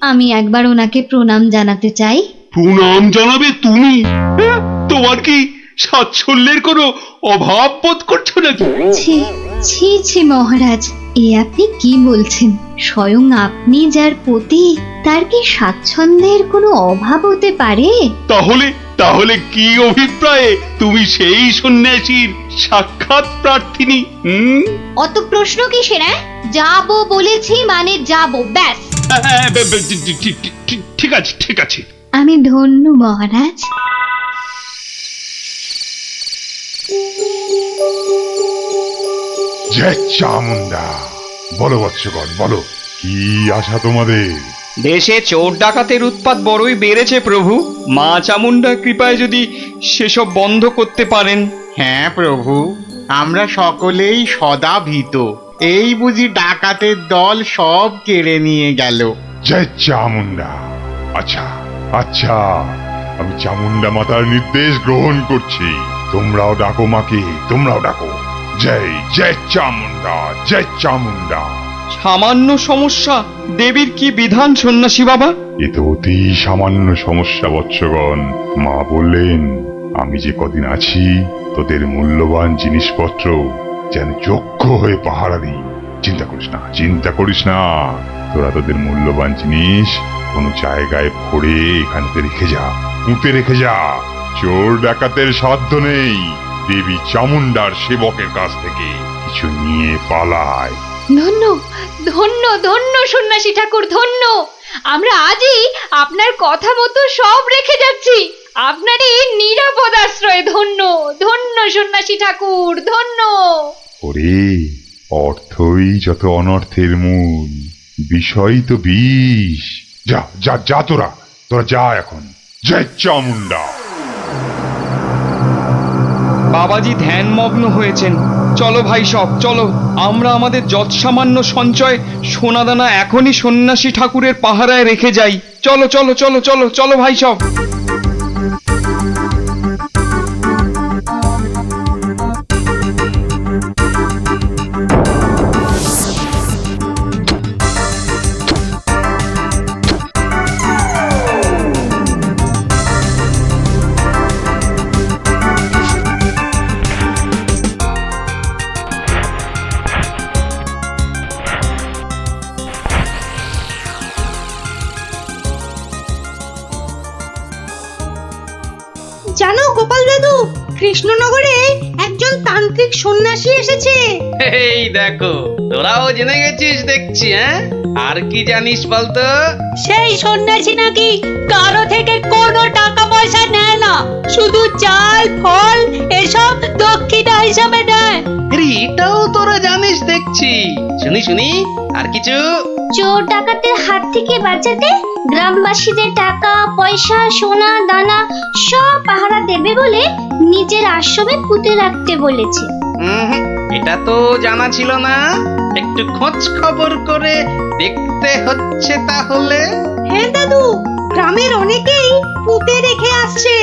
আমি একবার ওনাকে প্রণাম জানাতে চাই। প্রণাম জানাবে তুমি? তোমার কি সাচ্ছল্যের কোনো অভাব বোধ করছো নাকি? ছি মহারাজ, এ আপনি কি বলছেন? স্বয়ং আপনি যার পতি, তার কি স্বাচ্ছন্দ্যের কোনো অভাব হতে পারে? তাহলে কি অভিপ্রায়ে তুমি সেই সন্ন্যাসীর সাক্ষাৎ প্রার্থিনী? অত প্রশ্ন কিসের? যাবো বলেছি মানে যাবো, ব্যাস। ঠিক আছে। আমি ধন্য মহারাজ। জয় চামুন্ডা। বলো বৎসগণ, বলো কি আশা তোমাদের? দেশে চোর ডাকাতের উৎপাত বড়ই বেড়েছে প্রভু। মা চামুন্ডার কৃপায় যদি সেসব বন্ধ করতে পারেন। হ্যাঁ প্রভু, আমরা সকলেই সদা ভীত। এই বুঝি ডাকাতের দল সব কেড়ে নিয়ে গেল। জয় চামুন্ডা। আচ্ছা আচ্ছা, আমি চামুন্ডা মাতার নির্দেশ গ্রহণ করছি। তোমরাও ডাকো মাকে, তোমরাও ডাকো। জয় জয় চামুন্ডা, জয় চামুন্ডা। সামান্য সমস্যা, দেবীর কি বিধান সন্ন্যাসী বাবা? এ তো অতি সামান্য সমস্যা বৎসগণ। মা বললেন আমি যে কদিন আছি তোদের মূল্যবান জিনিসপত্র যেন যোগ্য হয়ে পাহারা দিই। চিন্তা করিস না, চিন্তা করিস না। তোরা তোদের মূল্যবান জিনিস কোনো জায়গায় ভরে এখানে রেখে যা, পুঁতে রেখে যা। চোর ডাকাতের সাধ্য নেই দেবী চামুন্ডার সেবকের কাছ থেকে কিছু নিয়ে পালায়। ধন্য ধন্য ধন্য সন্ন্যাসী ঠাকুর, ধন্য। আমরা আজই আপনার কথা মতো সব রেখে যাচ্ছি। আপনারই নিরাপদ আশ্রয়। ধন্য ধন্য সন্ন্যাসী ঠাকুর, ধন্য। ওরে, অর্থই যত অনর্থের মূল, বিষয় তো বিষ। যা যা যা, তোরা তোরা যা এখন। জয় চামুন্ডা। বাবাজি ধ্যানমগ্ন হয়েছেন। চলো ভাই সব, চলো। আমরা আমাদের যৎসামান্য সঞ্চয় সোনাদানা এখনই সন্ন্যাসী ঠাকুরের পাহারায় রেখে যাই। চলো চলো চলো চলো চলো ভাই সব। জানো গোপাল দাদু, কৃষ্ণনগরে একজন তান্ত্রিক সন্ন্যাসী এসেছে। এই দেখো, তোরাও জেনে গেছিস দেখছি। হ্যাঁ, আর কি জানিস বলতো? সেই সন্ন্যাসী নাকি কারো থেকে কোনো টাকা পয়সা নেয় না, শুধু চাল ফল এসব দক্ষিণা হিসাবে নেয়। আরে এটাও তোরা জানিস দেখছি। শুনি শুনি, আর কিছু? চোর ডাকাতের হাত থেকে বাঁচাতে গ্রামবাসীদের টাকা পয়সা সোনা দানা সব পাহারা দেবে বলে নিজের আশ্রমে পুঁতে রাখতে বলেছে। এটা তো জানা ছিল না। একটু খোঁজ খবর করে দেখতে হচ্ছে তাহলে। হ্যাঁ দাদু, গ্রামের অনেকেই পুঁতে রেখে আসছে।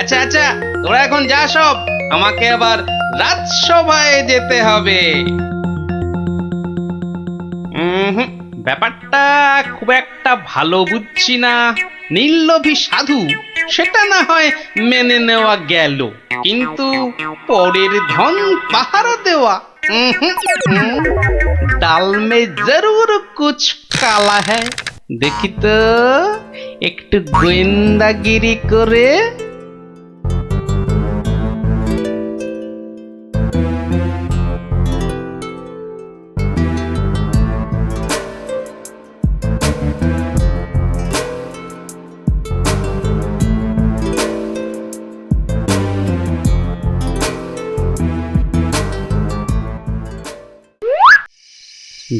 আচ্ছা আচ্ছা, তোরা এখন যা সব। আমাকে আবার রাজসভায় যেতে হবে। ব্যাপারটা খুব একটা ভালো বুঝছি না। নীললোভী সাধু সেটা না হয় মেনে নেওয়া গেল, কিন্তু পরের ধন পাহারা দেওয়া, ডাল মে জরুর কুছ কালা হ্যায়। দেখি তো একটু গোয়েন্দাগিরি করে।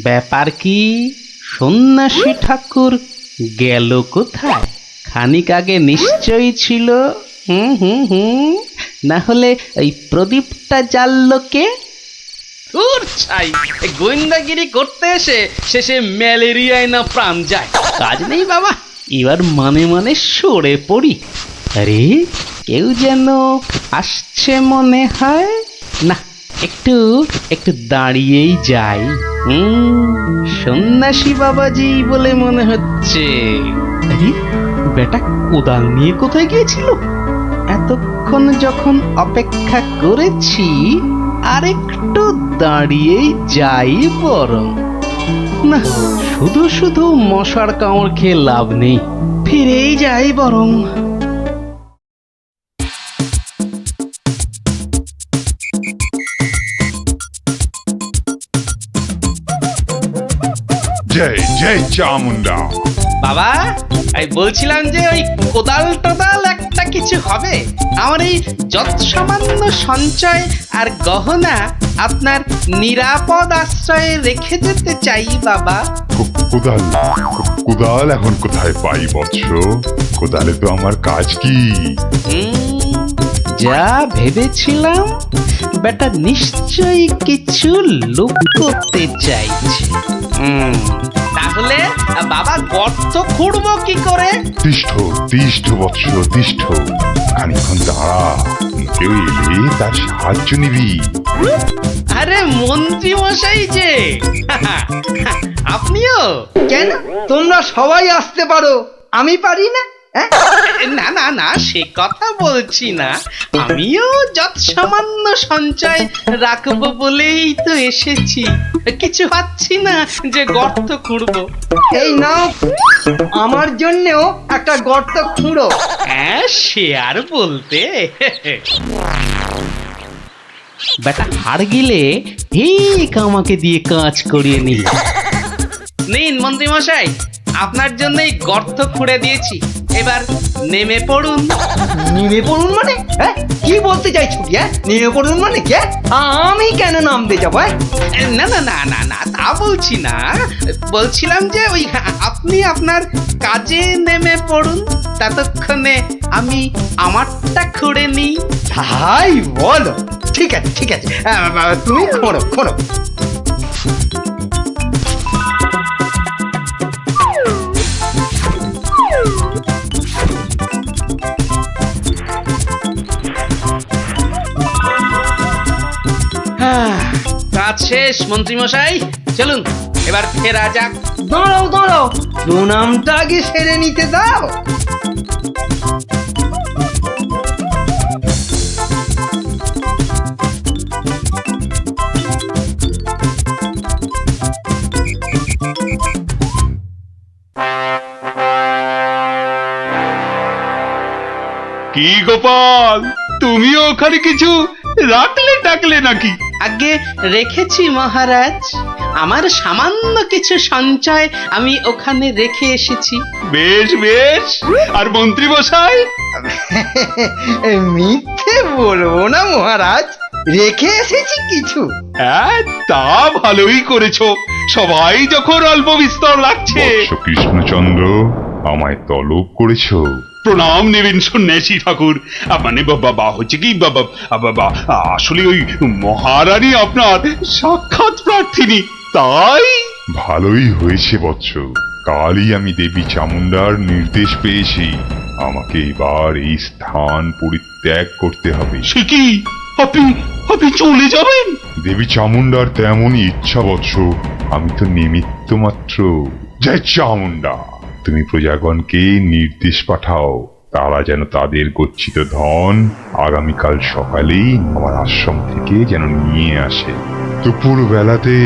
ব্যাপার কি, সন্ন্যাসী ঠাকুর গেল কোথায়? খানিক আগে নিশ্চয়ই ছিল। না হলে ওই প্রদীপটা জ্বাললো কে? ধুর ছাই, এই গোয়েন্দাগিরি করতে এসে শেষে ম্যালেরিয়ায় না প্রাণ যায়। কাজ নেই বাবা, এবার মানে মানে সরে পড়ি। আরে কেউ যেন আসছে মনে হয়। না, একটু একটু দাঁড়িয়েই যাই। সন্ন্যাসী বাবাজি বলে মনে হচ্ছে। আরে বেটা কোদাল নিয়ে কোথায় গিয়েছিল? এতক্ষণ যখন অপেক্ষা করেছি, আর একটু দাঁড়িয়েই যাই বরং। না, শুধু শুধু মশার কামড় খেয়ে লাভ নেই, ফিরেই যাই বরং। জয় জয় চামুন্ডা। বাবা এই বলছিলাম যে ওই কোদাল টোদাল একটা কিছু হবে, আমার এই যত সামান্য সঞ্চয় আর গহনা আপনার নিরাপদ আশ্রয়ে রেখে যেতে চাই বাবা। কোদাল কোদাল এখন কোথায় পাই বৎস? কোদালে তো আমার কাজ কি? যা ভেবেছিলাম বেটা নিশ্চয়ই কিছু লুক করতে চাইছে। তাহলে বাবা গর্ত খুঁড়বো কি করে? তিষ্ঠ তিষ্ঠ বৎস তিষ্ঠ, খানিক্ষণ দাঁড়া, কেউ এলে তার সাহায্য নিবি। আরে মন্ত্রী মশাই যে আপনিও? কেন তোমরা সবাই আসতে পারো, আমি পারি না? না না না, সে কথা বলছি না, আমিও যত সামান্য সঞ্চয় রাখবো বলেই তো এসেছি, কিছু পাচ্ছি না যে গর্ত খুঁড়বো। এই নাও, আমার জন্যও একটা গর্ত খুঁড়ো। হ্যাঁ সে আর বলতে, বেটা হাড় গিলে ঠিক আমাকে দিয়ে কাজ করিয়ে নিল। নিন মন্ত্রী মশাই, আপনার জন্যই গর্ত খুঁড়ে দিয়েছি, এবার নেমে পড়ুন। নেমে পড়ুন মানে? হ্যাঁ কি বলতে চাইছো কি? নেমে পড়ুন মানে কি? আমি কেন নামতে যাবো? না না না না না, তা বলছি না, বলছিলাম যে ওই আপনি আপনার কাজে নেমে পড়ুন, ততক্ষণে আমি আমারটা খুঁড়ে নিই। তাই বলো? ঠিক আছে ঠিক আছে, তুমি খোঁড়ো খোঁড়ো। কাজ শেষ মন্ত্রী মশাই, চলুন এবার ফেরা যাক। দাঁড়াও দাঁড়াও, প্রণামটা আগে সেরে নিতে দাও। কি গোপাল, তুমিও ওখানে কিছু রাখলে টাকলে নাকি? আগে রেখেছি মহারাজ, আমার সামান্য কিছু সঞ্চয় আমি ওখানে রেখে এসেছি। বেশ বেশ, আর মন্ত্রী মশাই? মিথ্যে বলবো না মহারাজ, রেখে এসেছি কিছু। হ্যাঁ তা ভালোই করেছো, সবাই যখন অল্প বিস্তর লাগছে। বৎস কৃষ্ণচন্দ্র, আমায় তলব করেছো? প্রণাম নেবেন সন্ন্যাসী ঠাকুর। মানে বাবা হচ্ছে কি বাবা, আসলে ওই মহারানী আপনার সাক্ষাৎ প্রার্থিনী, তাই। ভালোই হয়েছে বৎস, কালই আমি দেবী চামুন্ডার নির্দেশ পেয়েছি, আমাকে এবার এই স্থান পরিত্যাগ করতে হবে। সে কি, আপনি আপনি চলে যাবেন? দেবী চামুন্ডার তেমনই ইচ্ছা বৎস, আমি তো নিমিত্ত মাত্র। জয় চামুন্ডা, তুমি প্রজাগণকে নির্দেশ পাঠাও, তারা যেন তাদের গচ্ছিত ধন আগামীকাল সকালেই আমার আশ্রম থেকে যেন নিয়ে আসে। দুপুর বেলাতে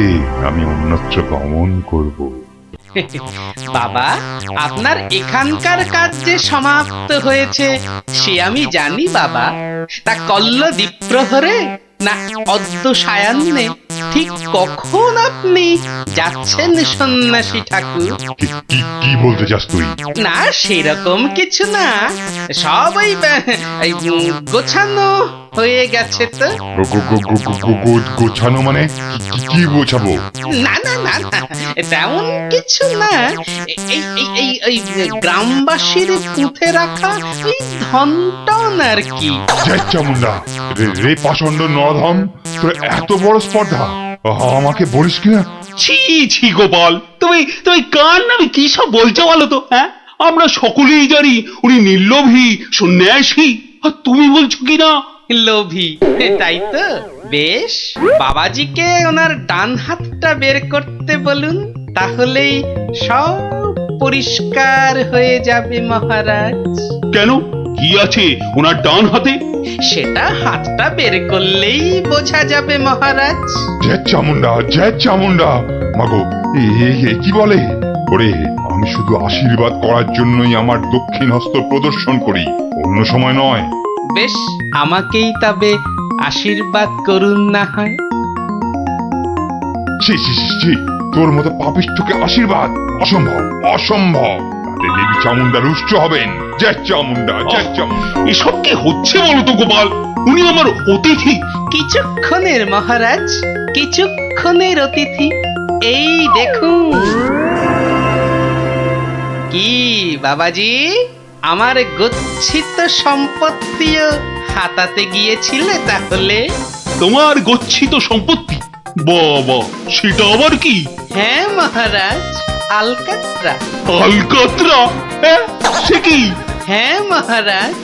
আমি অন্যত্র গমন করব। বাবা, আপনার এখানকার কাজ যে সমাপ্ত হয়েছে সে আমি জানি বাবা, তা কল্ল দ্বীপ্রহরে না অদ্য সায়ান্নে ঠিক কখন আপনি যাচ্ছেন সন্ন্যাসী ঠাকুর? কি বলতে চাস তুই? না সেরকম কিছু না, সবাই গোছানো হয়ে গেছে তো। গোছানো মানে কি গোছাবো? না না না না, তেমন কিছু না, এই গ্রামবাসীর পুঁথে রাখা এই ধনটন আর কি। জয় চামুন্ডা, রে পাষণ্ড নরধম, তোর এত বড় স্পর্ধা, আমাকে বলিস কিনা? ছি ছি গোপাল, তুমি তুমি কার নামে কি সব বলছো বলো তো? হ্যাঁ, আমরা সকলেই জানি উনি নির্লোভী সন্ন্যাসী, আর তুমি বলছো কিনা লোভী, তাই তো? বেশ, বাবাজিকে ওনার ডান হাতটা বের করতে বলুন, তাহলেই সব পরিষ্কার হয়ে যাবে মহারাজ। কেন, কি আছে ওনার ডান হাতে? সেটা হাতটা বের করলেই বোঝা যাবে মহারাজ। জয় চামুন্ডা, জয় চামুন্ডা। মাগো, কি বলে? ওরে, আমি শুধু আশীর্বাদ করার জন্যই আমার দক্ষিণ হস্ত প্রদর্শন করি, অন্য সময় নয়। বেশ, আমাকেই তবে আশীর্বাদ করুন না হয়। ছি ছি ছি, তোর মতো পাপিষ্ঠকে আশীর্বাদ অসম্ভব অসম্ভব। তাতে দেবী চামুন্ডা রুষ্ট হবেন। জয় চামুন্ডা, জয় চামুন্ডা। এসব কি হচ্ছে বলো তো গোপাল? উনি আমার অতিথি। কিছুক্ষণের মহারাজ, কিছুক্ষণের অতিথি। এই দেখুন। কি বাবাজি, আমার গচ্ছিত সম্পত্তিও হাতাতে গিয়েছিলে তাহলে? তোমার গচ্ছিত সম্পত্তি? বাবা, সেটা আবার কি? হ্যাঁ মহারাজ, আলকাত্রা। আলকাতরা? হ্যাঁ, সে কি? হ্যাঁ মহারাজ,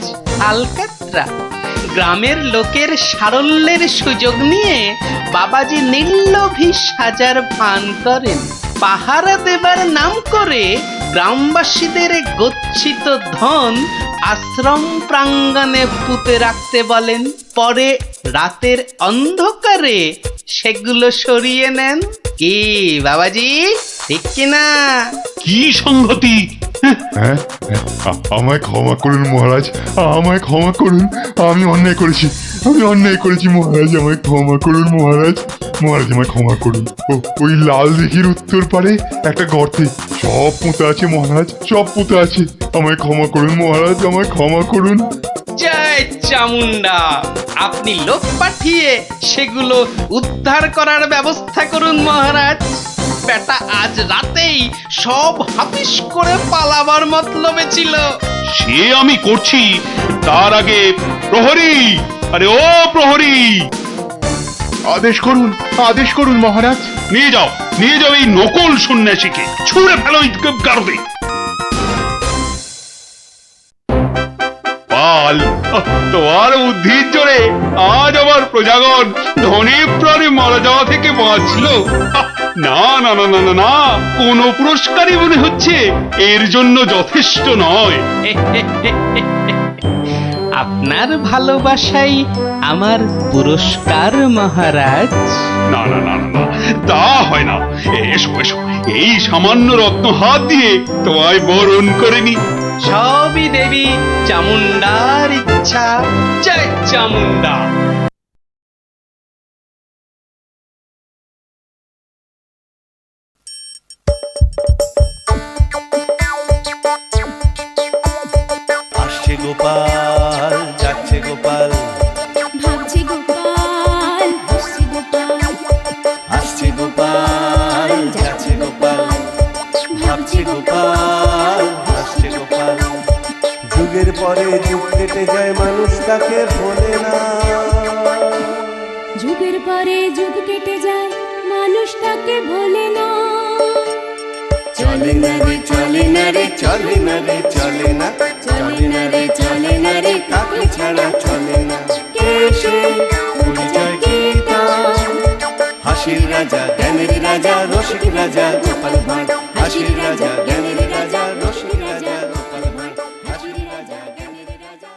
আলকাত্রা। গ্রামের লোকের সারল্যের সুযোগ নিয়ে বাবাজি নির্লোভী সাজার ভান করেন। পাহারা দেবার নাম করে গ্রামবাসীদের গচ্ছিত ধন আশ্রম প্রাঙ্গণে পুঁতে রাখতে বলেন। পরে রাতের অন্ধকারে সেগুলো সরিয়ে নেন। কি বাবাজি, ঠিক কিনা? কি সংগতি? হ্যাঁ, আমায় ক্ষমা করুন মহারাজ, আমায় ক্ষমা করুন। আমি অন্যায় করেছি, আমি অন্যায় করেছি মহারাজ, আমায় ক্ষমা করুন মহারাজ। মহারাজ আমায় ক্ষমা করুন। ওই লাল দিঘির উত্তর পারে একটা গর্তে সব পুঁতে আছে মহারাজ, সব পুঁতে আছে। আমায় ক্ষমা করুন মহারাজ, আমায় ক্ষমা করুন। জয় চামুন্ডা, আপনি লোক পাঠিয়ে সেগুলো উদ্ধার করার ব্যবস্থা করুন মহারাজ। বেটা আজ রাতেই সব হাফিস করে পালাবার মতলবে ছিল। সে আমি করছি, তার আগে প্রহরী, আরে ও প্রহরী, আদেশ করুন, আদেশ করুন মহারাজ। নিয়ে যাও, নিয়ে যাও এই নকল সন্ন্যাসীকে, ছুঁড়ে ফেলো এই গারদে। পাল, তোমার বুদ্ধির জোরে আজ আমার প্রজাগণ ধনে প্রাণে মারা যাওয়া থেকে বাঁচলো। না না না না না না, কোন পুরস্কারই মনে হচ্ছে এর জন্য যথেষ্ট নয়। আপনার ভালোবাসাই আমার পুরস্কার মহারাজ। না না না না না, তা হয় না। এসো এসো, এই সামান্য রত্ন হাত দিয়ে তোমায় বরণ করে নি। সবই দেবী চামুন্ডার ইচ্ছা। জয় চামুন্ডা। আসছে গোপাল, যাচ্ছে গোপাল, ভাবছি গোপাল, হাসছি গোপাল, আসছে গোপাল, যাচ্ছে গোপাল, ভাবছে গোপাল, আসছে গোপাল। যুগের পরে যুগ কেটে যায়, মানুষ তাকে ভোলে না। যুগের পরে যুগ কেটে যায়, মানুষ তাকে ভোলে না। চলে না রে, চলে না রে, চলে না রে, চলে না, চলে না রে, চলে না রে, তাকে ছাড়া চলে না। কে সে? পরিচয় কি তার? হাসির রাজা, জ্ঞানের রাজা, রসিক রাজা গোপাল ভাঁড়। হাসির রাজা, জ্ঞানের রাজা, রসিক রাজা গোপাল ভাঁড়। হাসির রাজা, জ্ঞানের রাজা।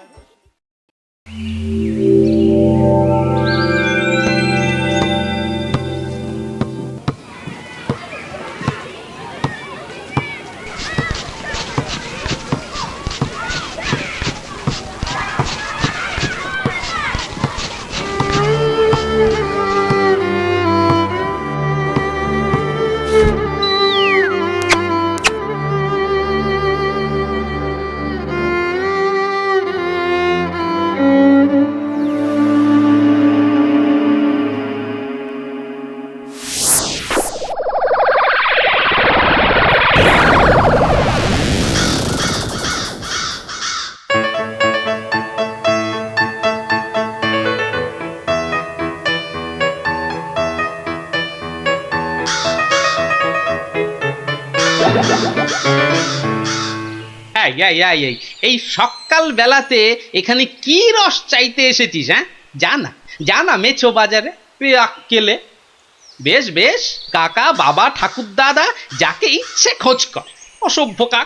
এই সকাল বেলাতে এখানে কি রস চাইতে এসেছিস? হ্যাঁ, জানা জানা মেছো বাজারে আক্কেলে। বেশ বেশ, কাকা বাবা ঠাকুর দাদা যাকে ইচ্ছে খোঁজ কর, অসভ্য কাক।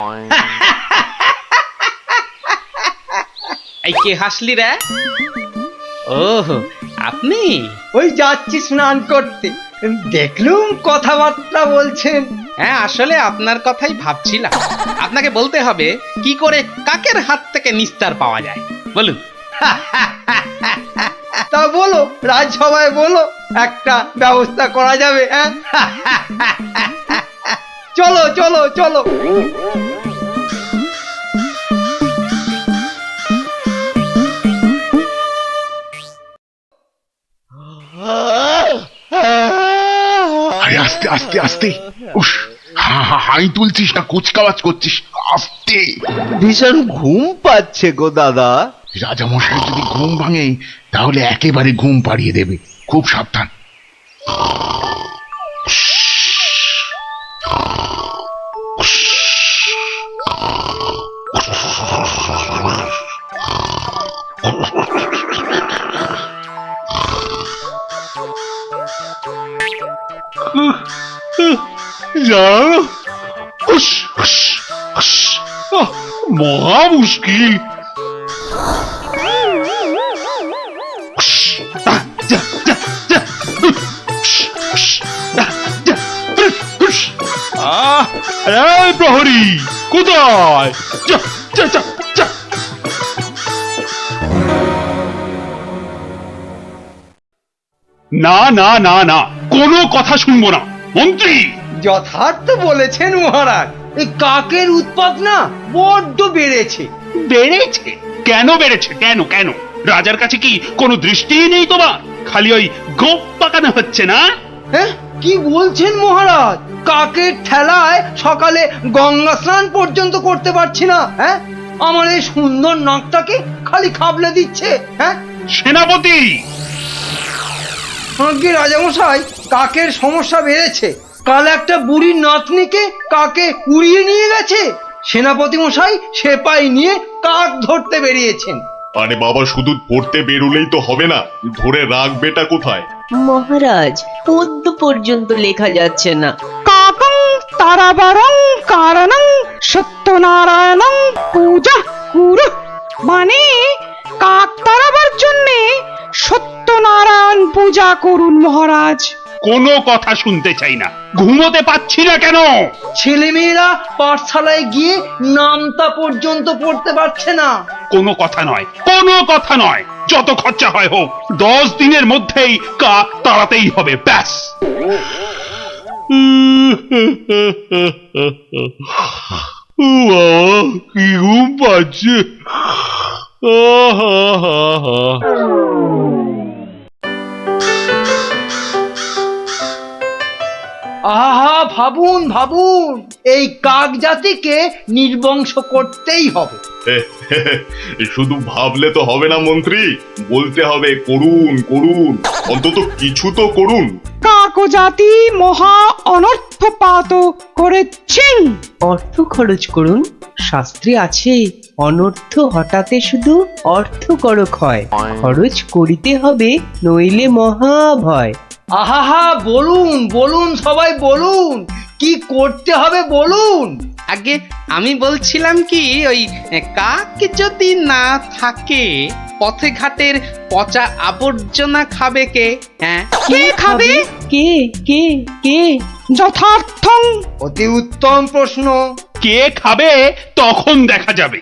এই কে হাসলি রে? ওহো, আপনি? ওই যাচ্ছি স্নান করতে, দেখলুম কথাবার্তা বলছেন। হ্যাঁ, আসলে আপনার কথাই ভাবছিলাম। আপনাকে বলতে হবে কি করে কাকের হাত থেকে নিস্তার পাওয়া যায়, বলুন। তা বলো, রাজসভায় বলো, একটা ব্যবস্থা করা যাবে। হ্যাঁ চলো চলো চলো। আরে আস্তে আস্তে আস্তে। উস, হাই তুলছিস না কুচকাওয়াজ করছিস, আস্তে। ভীষণ ঘুম পাচ্ছে গো দাদা। রাজামশাই যদি ঘুম ভাঙে তাহলে একেবারে ঘুম পাড়িয়ে দেবে, খুব সাবধান। মহা মুশকিল। প্রহরী কোথায়? না না না না, কোনো কথা শুনবো না মন্ত্রী। যথার্থ বলেছেন মহারাজ, এই কাকের উৎপাত না বড্ড বেড়েছে। বেড়েছে? কেন বেড়েছে? কেন কেন? রাজার কাছে কি কোনো দৃষ্টিই নেই তোমার? খালি ওই গোপ পাকানো হচ্ছে না? হ্যাঁ, কি বলছেন মহারাজ? কাকের ঠেলায় সকালে গঙ্গা স্নান পর্যন্ত করতে পারছি না। হ্যাঁ, আমার এই সুন্দর নাকটাকে খালি খাবলে দিচ্ছে। হ্যাঁ সেনাপতি! আগে রাজামশাই, কাকের সমস্যা বেড়েছে। কাল একটা বুড়ির নাতনিকে কাকে উড়িয়ে নিয়ে গেছে। সেনাপতি মশাই সেপাই নিয়ে কাক ধরতে বেরিয়েছেন। আরে বাবা, শুধু ধরতে বেরোলেই তো হবে না, ধরে রাখবেটা কোথায়? মহারাজ, পদ্ম পর্যন্ত লেখা যাচ্ছে না। কাকং তারাবারং কারণং সত্যনারায়ণং পূজা কুরু, মানে কাক তাড়াবার জন্যে সত্যনারায়ণ পূজা করুন মহারাজ। কোনো কথা শুনতে চাই না। ঘুমোতে পাচ্ছি না কেন? ছেলেমেয়েরা পাঠশালায় গিয়ে নামতা পর্যন্ত পড়তে পারছে না। কোনো কথা নয়, কোনো কথা নয়। যত খরচা হয় হোক, 10 দিনের মধ্যেই কাক তাড়াতেই হবে, ব্যাস। কি ঘুম পাচ্ছে। আহা, ভাবুন ভাবুন, এই কাক জাতিকে নির্বংশ করতেই হবে। শুধু ভাবলে তো হবে না মন্ত্রী, বলতে হবে করুন করুন, অন্তত কিছু তো করুন। কাক জাতি মহা অনর্থপাত করেছেন। অর্থ খরচ করুন। শাস্ত্রে আছে, অনর্থ হঠাতে শুধু অর্থ করক হয়। খরচ করিতে হবে, নইলে মহাভয়। আহা, বলুন বলুন, সবাই বলুন, কি করতে হবে বলুন। আগে আমি বলছিলাম কি, ওই কাক যদি না থাকে, পথে ঘাটের পচা আবর্জনা খাবে কে? হ্যাঁ, কে খাবে? কে কে কে? যথার্থং। অতি উত্তম প্রশ্ন। কে খাবে তখন দেখা যাবে।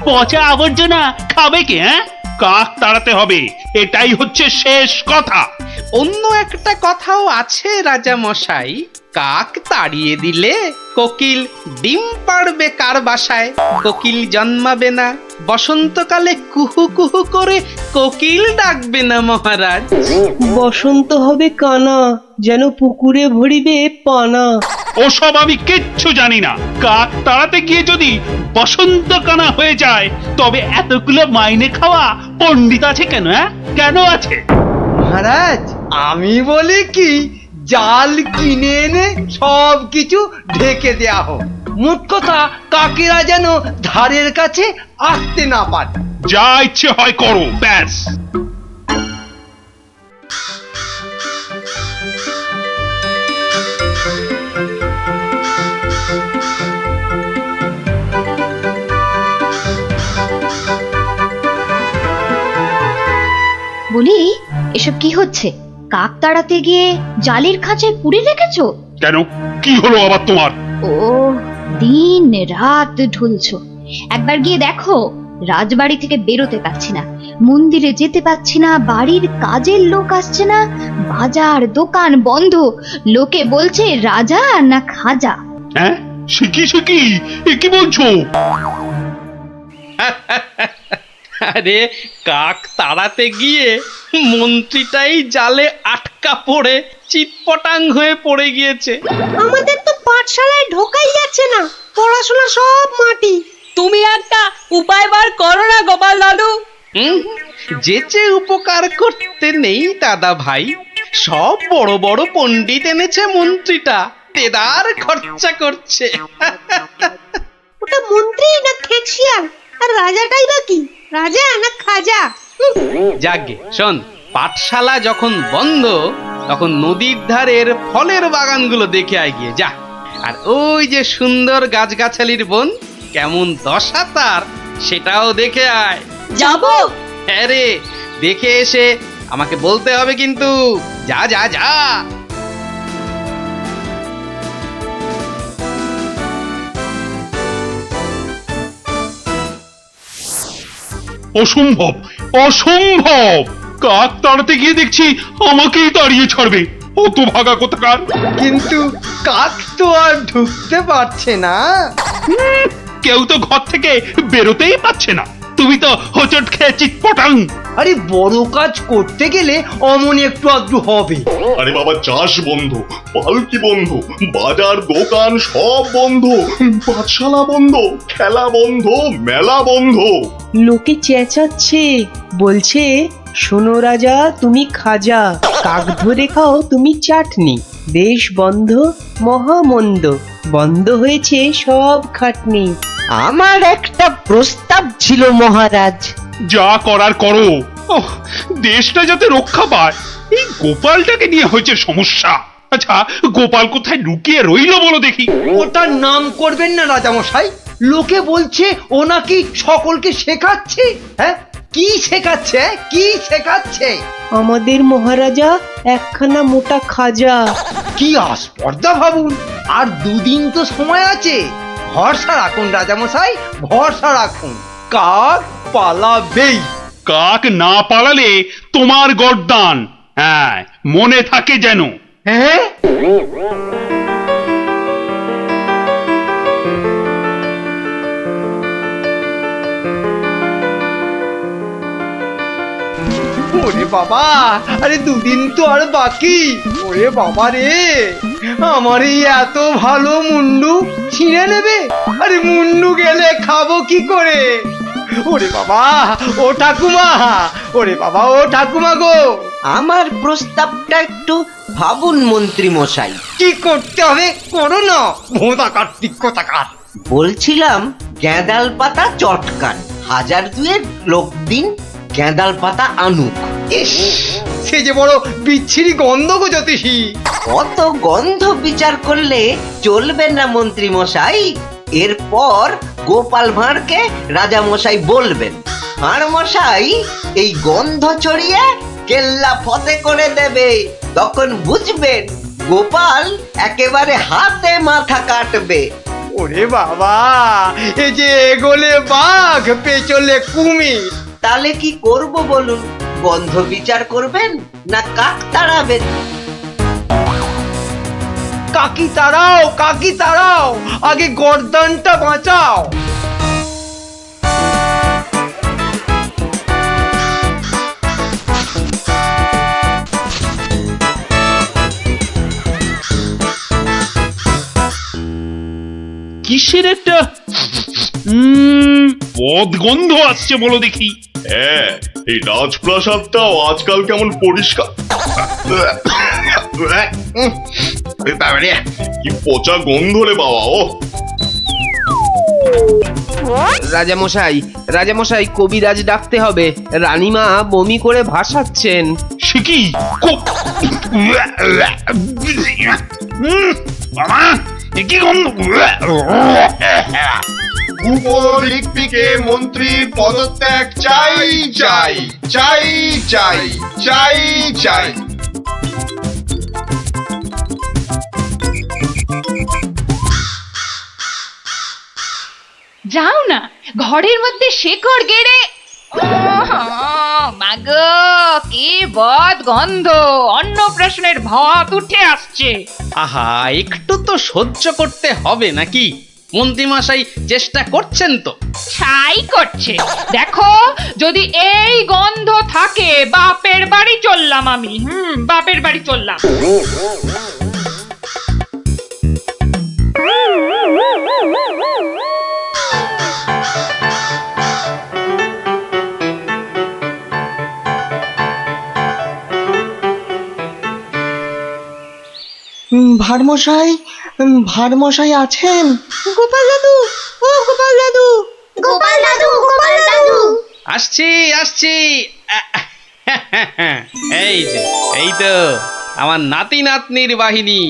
পচা আবর্জনা খাবে কে? হ্যাঁ, কাক তাড়াতে হবে, এটাই হচ্ছে শেষ কথা। অন্য একটা কথাও আছে রাজা মশাই, কাক তাড়িয়ে দিলে কোকিল ডিম পাড়বে কার বাসায়? কোকিল জন্মাবে না, বসন্তকালে কুহু কুহু করে কোকিল ডাকবে না মহারাজ। বসন্ত হবে কানা, যেন পুকুরে ভরিবে পানা। ওসব আমি কিচ্ছু জানি না। কাক তাড়াতে গিয়ে যদি বসন্ত কানা হয়ে যায়, তবে এতগুলো মাইনে খাওয়া পণ্ডিত আছে কেন? হ্যাঁ, কেন আছে? মহারাজ, আমি বলি কি, জাল কিনে এনে সব কিছু ঢেকে দেয়া হোক। মোট কথা, কাকেরা যেন ধারের কাছে আসতে না পারে। যা ইচ্ছে হয় করো, ব্যাস। বলি, এসব কি হচ্ছে? কাক তাড়াতে গিয়ে জালের খাঁচায় পুরে রেখেছো? কেন, কি হলো আবার তোমার? ও, দিন রাত ঢুলছো। একবার গিয়ে দেখো, রাজবাড়ি থেকে বেরোতে পারছি না, মন্দিরে যেতে পারছি না, বাড়ির কাজের লোক আসছে না, বাজার দোকান বন্ধ, লোকে বলছে রাজা না খাজা। হ্যাঁ, সে কি এ কি বলছো? আরে কাক তাড়াতে গিয়ে মন্ত্রীটাই জালে আটকা পড়ে চিৎপটাং হয়ে পড়ে গিয়েছে। আমাদের তো পাঠশালায় ঢোকাই যাচ্ছে না, পড়াশোনা সব মাটি। তুমি একটা উপায় বার করো না গোপাল দাদু। যেচে উপকার করতে নেই দাদা ভাই, সব বড় বড় পণ্ডিত এনেছে মন্ত্রীটা, দেদার খরচা করছে। ওটা মন্ত্রী না খেকশিয়াল, আর রাজাটাই বা কি, রাজা না খাজা? যাগে শোন, পাঠশালা যখন বন্ধ তখন নদীর ধারের ফলের বাগানগুলো দেখে আয় গিয়ে যা। আর ওই যে সুন্দর গাছগাছালির বন, কেমন দশা তার সেটাও দেখে আয়। যাবো? হ্যাঁ রে, দেখে এসে আমাকে বলতে হবে কিন্তু। যা যা যা। অসম্ভব, অসম্ভব! কাক তাড়াতে গিয়ে দেখছি আমাকেই তাড়িয়ে ছাড়বে, অত ভাগা কোথাকার। কিন্তু কাক তো আর ঢুকতে পারছে না। কেউ তো ঘর থেকে বেরোতেই পারছে না, তুমি তো হোঁচট খেয়ে চিৎপটাং। আরে বড় কাজ করতে গেলে অমন একটু আধটু হবে। আরে বাবা, চাষ বন্ধ, পালকি বন্ধ, বাজার দোকান সব বন্ধ, পাঠশালা বন্ধ, খেলা বন্ধ, মেলা বন্ধ। লোকে চেঁচাচ্ছে, বলছে শোনো রাজা তুমি খাজা, কাক ধরে খাও তুমি চাটনি, দেশ বন্ধ মহামন্দ, বন্ধ হয়েছে সব খাটনি। আমার একটা প্রস্তাব ছিল মহারাজ। যা করার করো, ওহ, দেশটা যাতে রক্ষা পায়। এই গোপালটাকে নিয়ে হয়েছে সমস্যা। আচ্ছা, গোপাল কোথায় লুকিয়ে রইলো বলো দেখি। ওটার নাম করবেন না রাজামশাই, লোকে বলছে ও নাকি সকলকে শেখাচ্ছে। হ্যাঁ, কি শেখাচ্ছে? কি শেখাচ্ছে? আমাদের মহারাজা একখানা মোটা খাজা। কি আস্পর্ধা ভাবুন, আর দুদিন তো সময় আছে। ভরসা রাখুন রাজামশাই, ভরসা রাখুন, কাক পালাবেই। কাক না পালালে তোমার গর্দান, হ্যাঁ মনে থাকে যেন। হ্যাঁ, ওরে বাবা, আরে দুদিন তো আর বাকি। ওরে বাবা রে, আমার এই এত ভালো মুন্ডু ছিঁড়ে নেবে। আরে মুন্ডু গেলে খাবো কি করে? ওরে বাবা, ও ঠাকুমা, ওরে বাবা, ও ঠাকুমা গো। আমার প্রস্তাবটা একটু ভাবুন মন্ত্রী মশাই। কি করতে হবে করো না, ভোঁদা কার্তিক কোথাকার। বলছিলাম গেঁদাল পাতা চটকান, 1000-2 লোক দিন গেঁদাল পাতা আনুক। ইস, সে যে বড় বিচ্ছিরি গন্ধ গো জ্যোতিষী। অত গন্ধ বিচার করলে চলবে না মন্ত্রী মশাই। এরপর গোপাল ভাঁড়কে রাজা মশাই বলবেন, ভাঁড় মশাই এই গন্ধ ছড়িয়ে কেল্লা ফতে করে দেবে। তখন বুঝবেন গোপাল একেবারে হাতে মাথা কাটবে। ওরে বাবা, এই যে এগোলে বাঘ পেছলে কুমির। তাহলে কি করব বলুন? গন্ধ বিচার করবেন না কাক তাড়াবেন? কাকি তাড়াও, কাকি তাড়াও, আগে গর্দানটা বাঁচাও। কিসের একটা বদগন্ধ আসছে বলো দেখি। হ্যাঁ, এই রাজপ্রাসাদটাও আজকাল কেমন পরিষ্কার। কি পচা গন্ধ রে বাবা। ও রাজামশাই, রাজামশাই কবিরাজ ডাকতে হবে, রানীমা বমি করে ভাসাচ্ছেন। সে কি? বাবা, এ কি গন্ধ? উপলিপিকে মন্ত্রী পদত্যাগ চাই চাই চাই চাই চাই চাই। যাও না, ঘরের মধ্যে শেকড় গেড়ে মাগো কি বদ গন্ধ, অন্নপ্রাশনের ভাত উঠে আসছে। আহা, একটু তো সহ্য করতে হবে নাকি? মন্ত্রীমশাই চেষ্টা করছেন তো। ছাই করছে। দেখো, যদি এই গন্ধ থাকে বাপের বাড়ি চললাম আমি। বাপের বাড়ি চললাম। ভারমশাই, ভারমশাই আছেন? গোপাল দাদু, ও গোপাল দাদু, গোপাল দাদু, গোপাল দাদু। আসছি আসছি। এই যে, এই তো আমার নাতি নাতনির বাহিনী।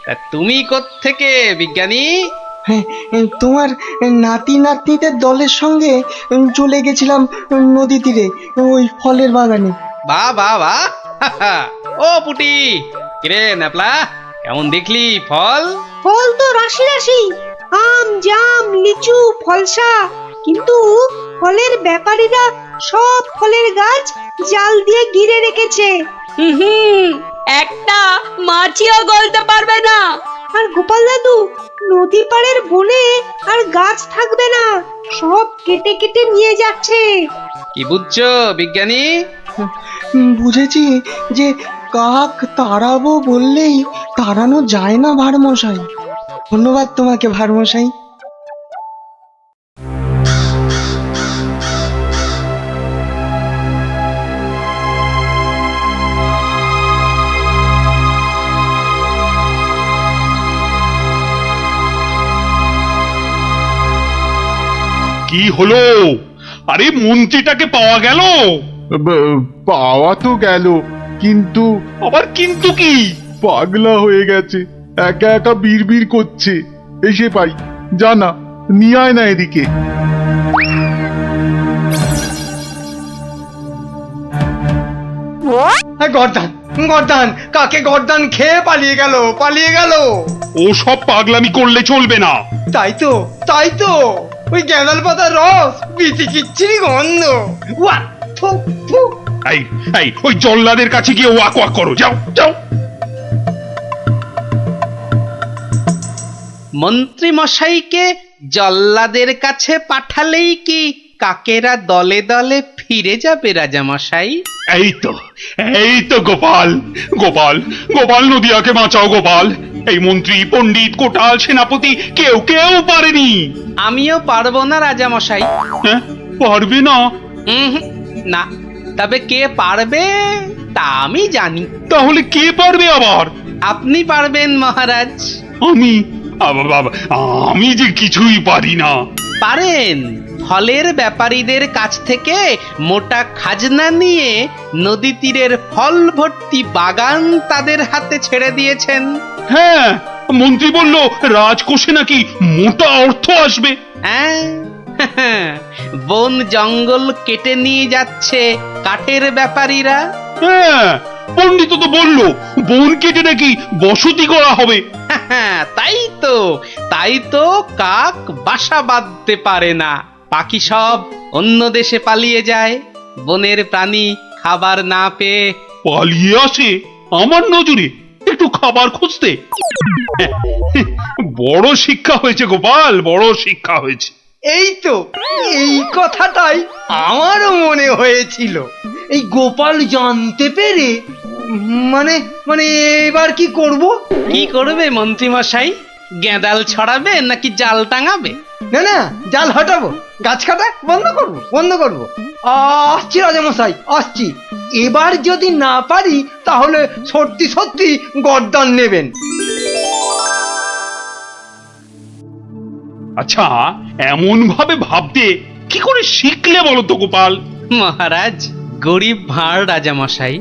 তা তুমি কোত্থেকে বিজ্ঞানী? হ্যাঁ, তোমার নাতি নাতনিদের দলের সঙ্গে চলে গেছিলাম নদী তীরে, ওই ফলের বাগানে। বাহ বাহ বাহ। ও পুটি, কিরে ন্যাপলা, কেমন দেখলি ফল? ফল তো রাশি রাশি, আম, জাম, লিচু, ফলসা, কিন্তু ফলের ব্যাপারীরা সব ফলের গাছ জাল দিয়ে ঘিরে রেখেছে। একটা মাছিও গলতে পারবে না। আর গোপাল দাদু, নদী পাড়ের বনে আর গাছ থাকবে না, সব কেটে কেটে নিয়ে যাচ্ছে। কি বুঝছো বিজ্ঞানী? বুঝেছি যে কাক তাড়াবো বললেই তাড়ানো যায় না ভারমশাই। ধন্যবাদ তোমাকে ভারমশাই। কি হলো? আরে মন্ত্রীটাকে পাওয়া গেল? পাওয়া তো গেল, কিন্তু আবার কিন্তু কি? পাগলা হয়ে গেছে, একা একা বিড়বিড় করছে। এসে পাই, জানা নিয়ে আয় না এদিকে। গর্দান, গর্দান, কাকে গর্দান খেয়ে পালিয়ে গেল, পালিয়ে গেল। ও সব পাগলামি করলে চলবে না। তাই তো, তাই তো, ওই গ্যাঁদাল পাতার রস, বিচিকিচ্ছিরি গন্ধ। ওয়া, থু, থু। এই এই ওই জল্লাদের কাছে গিয়ে ওয়াক ওয়াক করো, যাও যাও। মন্ত্রী মশাইকে জল্লাদের কাছে পাঠালেই কি কাকেরা দলে দলে ফিরে যাবে রাজা মশাই? এই তো গোপাল, গোপাল, গোপাল নদিয়াকে বাঁচাও গোপাল। এই মন্ত্রী, পণ্ডিত, কোটাল, সেনাপতি কেউ কেউ পারেনি। আমিও পারবো না রাজা মশাই। হ্যাঁ, পারবে না? না, তবে কে পারবে তা আমি জানি। তাহলে কে পারবে আবার? আপনি পারবেন মহারাজ। আমি? আমি যে কিছুই পারি না। পারেন। ফলের ব্যাপারীদের কাছ থেকে মোটা খাজনা নিয়ে নদী তীরের ফল ভর্তি বাগান তাদের হাতে ছেড়ে দিয়েছেন। হ্যাঁ, মন্ত্রী বলল রাজকোষে নাকি মোটা অর্থ আসবে। হ্যাঁ, বন জঙ্গল কেটে নিয়ে যাচ্ছে কাঠের ব্যাপারীরা। হ্যাঁ, পণ্ডিত তো বলল বন কেটে নাকি বসতি করা হবে। তাই তো কাক বাসা বাঁধতে পারে না, পাখি সব অন্য দেশে পালিয়ে যায়। বনের প্রাণী খাবার না পেয়ে পালিয়ে আসে আমার নজরে একটু খাবার খুঁজতে। বড় শিক্ষা হয়েছে গোপাল, বড় শিক্ষা হয়েছে। এই তো, এই কথাটাই আমারও মনে হয়েছিল। এই গোপাল জানতে পেরে মানে মানে এবার কি করব? কি করবে মন্ত্রী মশাই? গেঁদাল ছড়াবে নাকি জাল টাঙাবে? না না, জাল হটাবো, গাছ কাটা বন্ধ করব, বন্ধ করব। আসছি রাজামশাই, আসছি। এবার যদি না পারি তাহলে সত্যি সত্যি গর্দান নেবেন। আচ্ছা, এমন ভাবে ভাবতে কি করে শিখলে বলো তো গোপাল? মহারাজ, গরিব ভাঁড় রাজামশাই,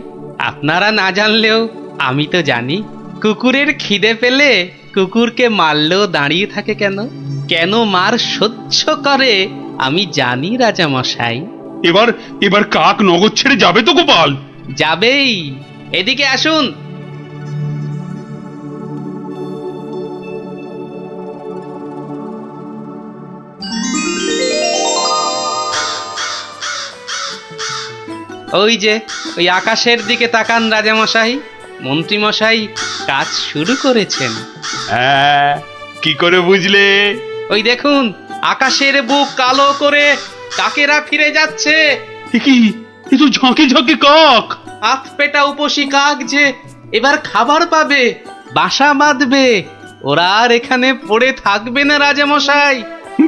আপনারা না জানলেও আমি তো জানি। কুকুরের খিদে পেলে কুকুরকে মারলেও দাঁড়িয়ে থাকে কেন? কেন মার সহ্য করে আমি জানি রাজামশাই। এবার কাক নগর ছেড়ে যাবে তো গোপাল? যাবেই। এদিকে আসুন। ওই যে ওই আকাশের দিকে তাকান রাজামশাই, মন্ত্রীমশাই কাজ শুরু করেছেন। হ্যাঁ, কি করে বুঝলে? ওই দেখুন আকাশের বুক কালো করে কাকেরা ফিরে যাচ্ছে। কি এ তো ঝাঁকে ঝাঁকে কাক। আত পেটা উপসী কাক যে এবার খাবার পাবে, বাসা বাঁধবে। ওরা আর এখানে পড়ে থাকবে না রাজামশাই।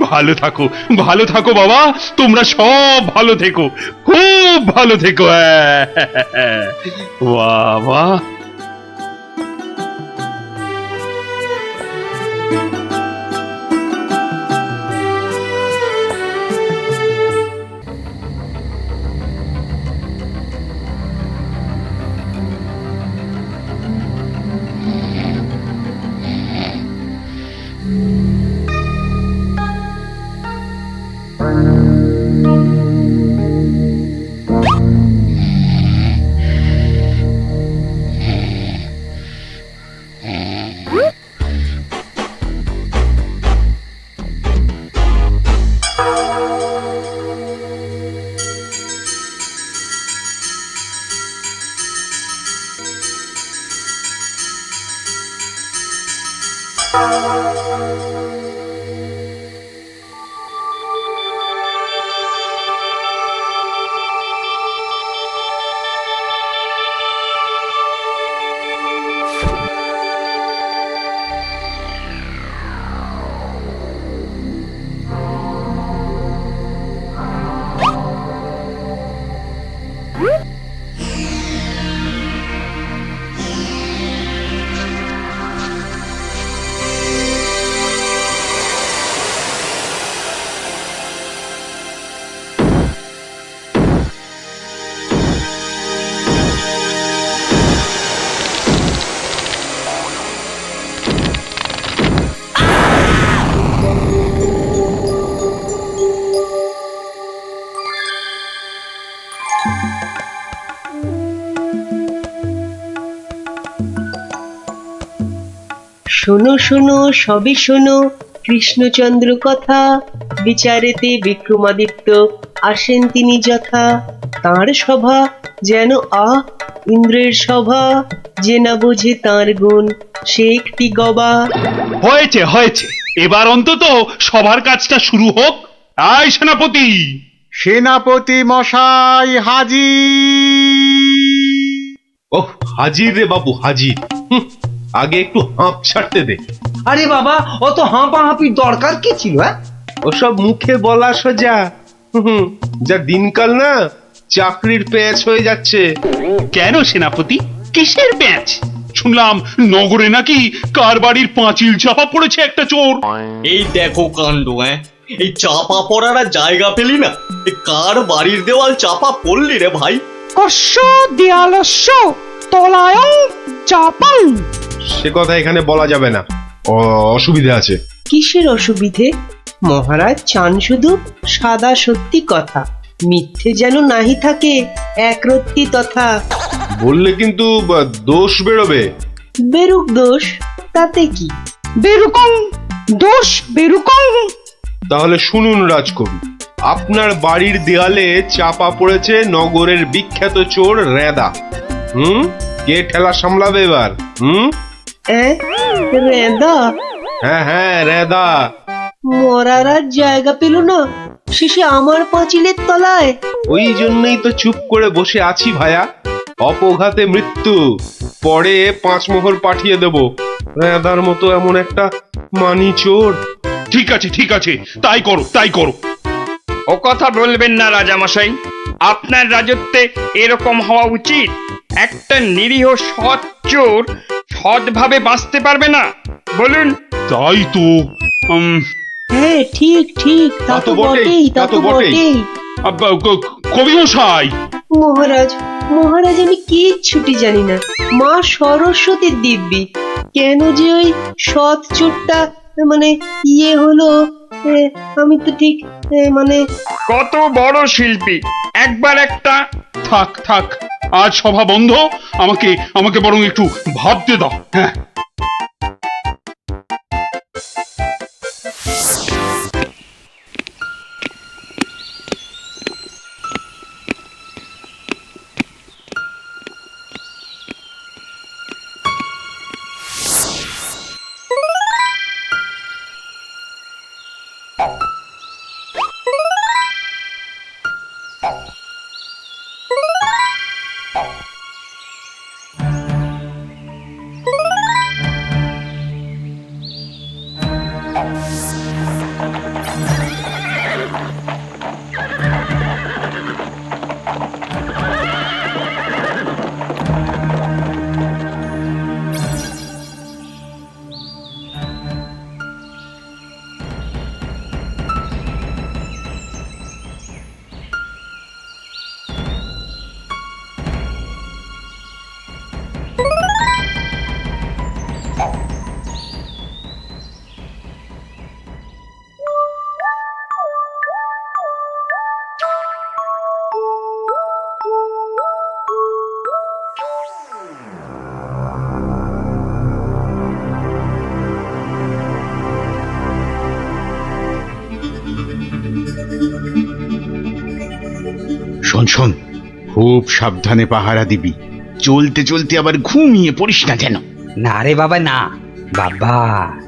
ভালো থাকো, ভালো থাকো বাবা, তোমরা সব ভালো থেকো, খুব ভালো থেকো। বাবা শোনো শোনো সবে শোনো কৃষ্ণচন্দ্র কথা, বিচারেতে বিক্রমাদিত্য আসেন তিনি যথা। তাঁর সভা যেন ইন্দ্রের সভা, যে না বোঝে তাঁর গুণ সে একটি গবা। হয়েছে হয়েছে, এবার অন্তত সবার কাজটা শুরু হোক। আয় সেনাপতি। সেনাপতি মশাই হাজির। ওহ, হাজির রে বাবু, হাজির। আগে একটু হাঁপ ছাড়তে দে। আরে বাবা, অত হাঁপাহাঁপির দরকার কি ছিল? ওসব মুখে বলা সোজা। যা দিনকাল না, চাকরির প্যাঁচ হয়ে যাচ্ছে। কেন সেনাপতি, কিসের প্যাঁচ? শুনলাম নগরে নাকি কার বাড়ির পাঁচিল চাপা পড়েছে একটা চোর। এই দেখো কাণ্ড। এই চাপা পড়ার আর জায়গা পেলি না, এ কার বাড়ির দেওয়াল চাপা পড়লি রে ভাই? কস্য দেয়ালস্য তলায়ং চাপাং। সে কথা এখানে বলা যাবে না, অসুবিধা আছে। কিসের অসুবিধে? মহারাজ চান শুধু সাদা সত্যি কথা, মিথ্যে যেন নাহি থাকে একরত্তি তথা। বললে কিন্তু দোষ বেরোবে। বেরুক দোষ, তাতে কি? বেরুকং দোষ বেরুকং। তাহলে শুনুন রাজকবি, আপনার বাড়ির দেয়ালে চাপা পড়েছে নগরের বিখ্যাত চোর রেদা। কে ঠেলা সামলাবে এবার? রেদা? হ্যাঁ হ্যাঁ, রেদা। মরার আর জায়গা পেল না, শেষে আমার পাঁচিলের তলায়। ওই জন্যই তো চুপ করে বসে আছি ভায়া। অপঘাতে মৃত্যু, পরে 5 মোহর পাঠিয়ে দেব। রেদার মতো এমন একটা মানি চোর। ঠিক আছে ঠিক আছে, তাই করো তাই করো। ও কথা বলবেন না রাজামশাই, আপনার রাজত্বে এরকম হওয়া উচিত। একটা নিরীহ সৎ চোর সৎভাবে বাঁচতে পারবে না, বলুন? তাই তো। হ্যাঁ ঠিক ঠিক, তা তো বটেই, তা তো বটেই। কবি মশাই। মহারাজ, মহারাজ আমি কিচ্ছুটি জানি না। মা সরস্বতীর দিব্যি, কেন যে ওই সৎ চোরটা মানে হলো, আমি তো ঠিক মানে। কত বড় শিল্পী, একবার একটা। থাক থাক, আজ সভা বন্ধ। আমাকে আমাকে বরং একটু ভাবতে দাও। হ্যাঁ, শোন, খুব সাবধানে পাহারা দিবি, চলতে চলতে আবার ঘুমিয়ে পড়িস না যেন। না রে বাবা না, বাবা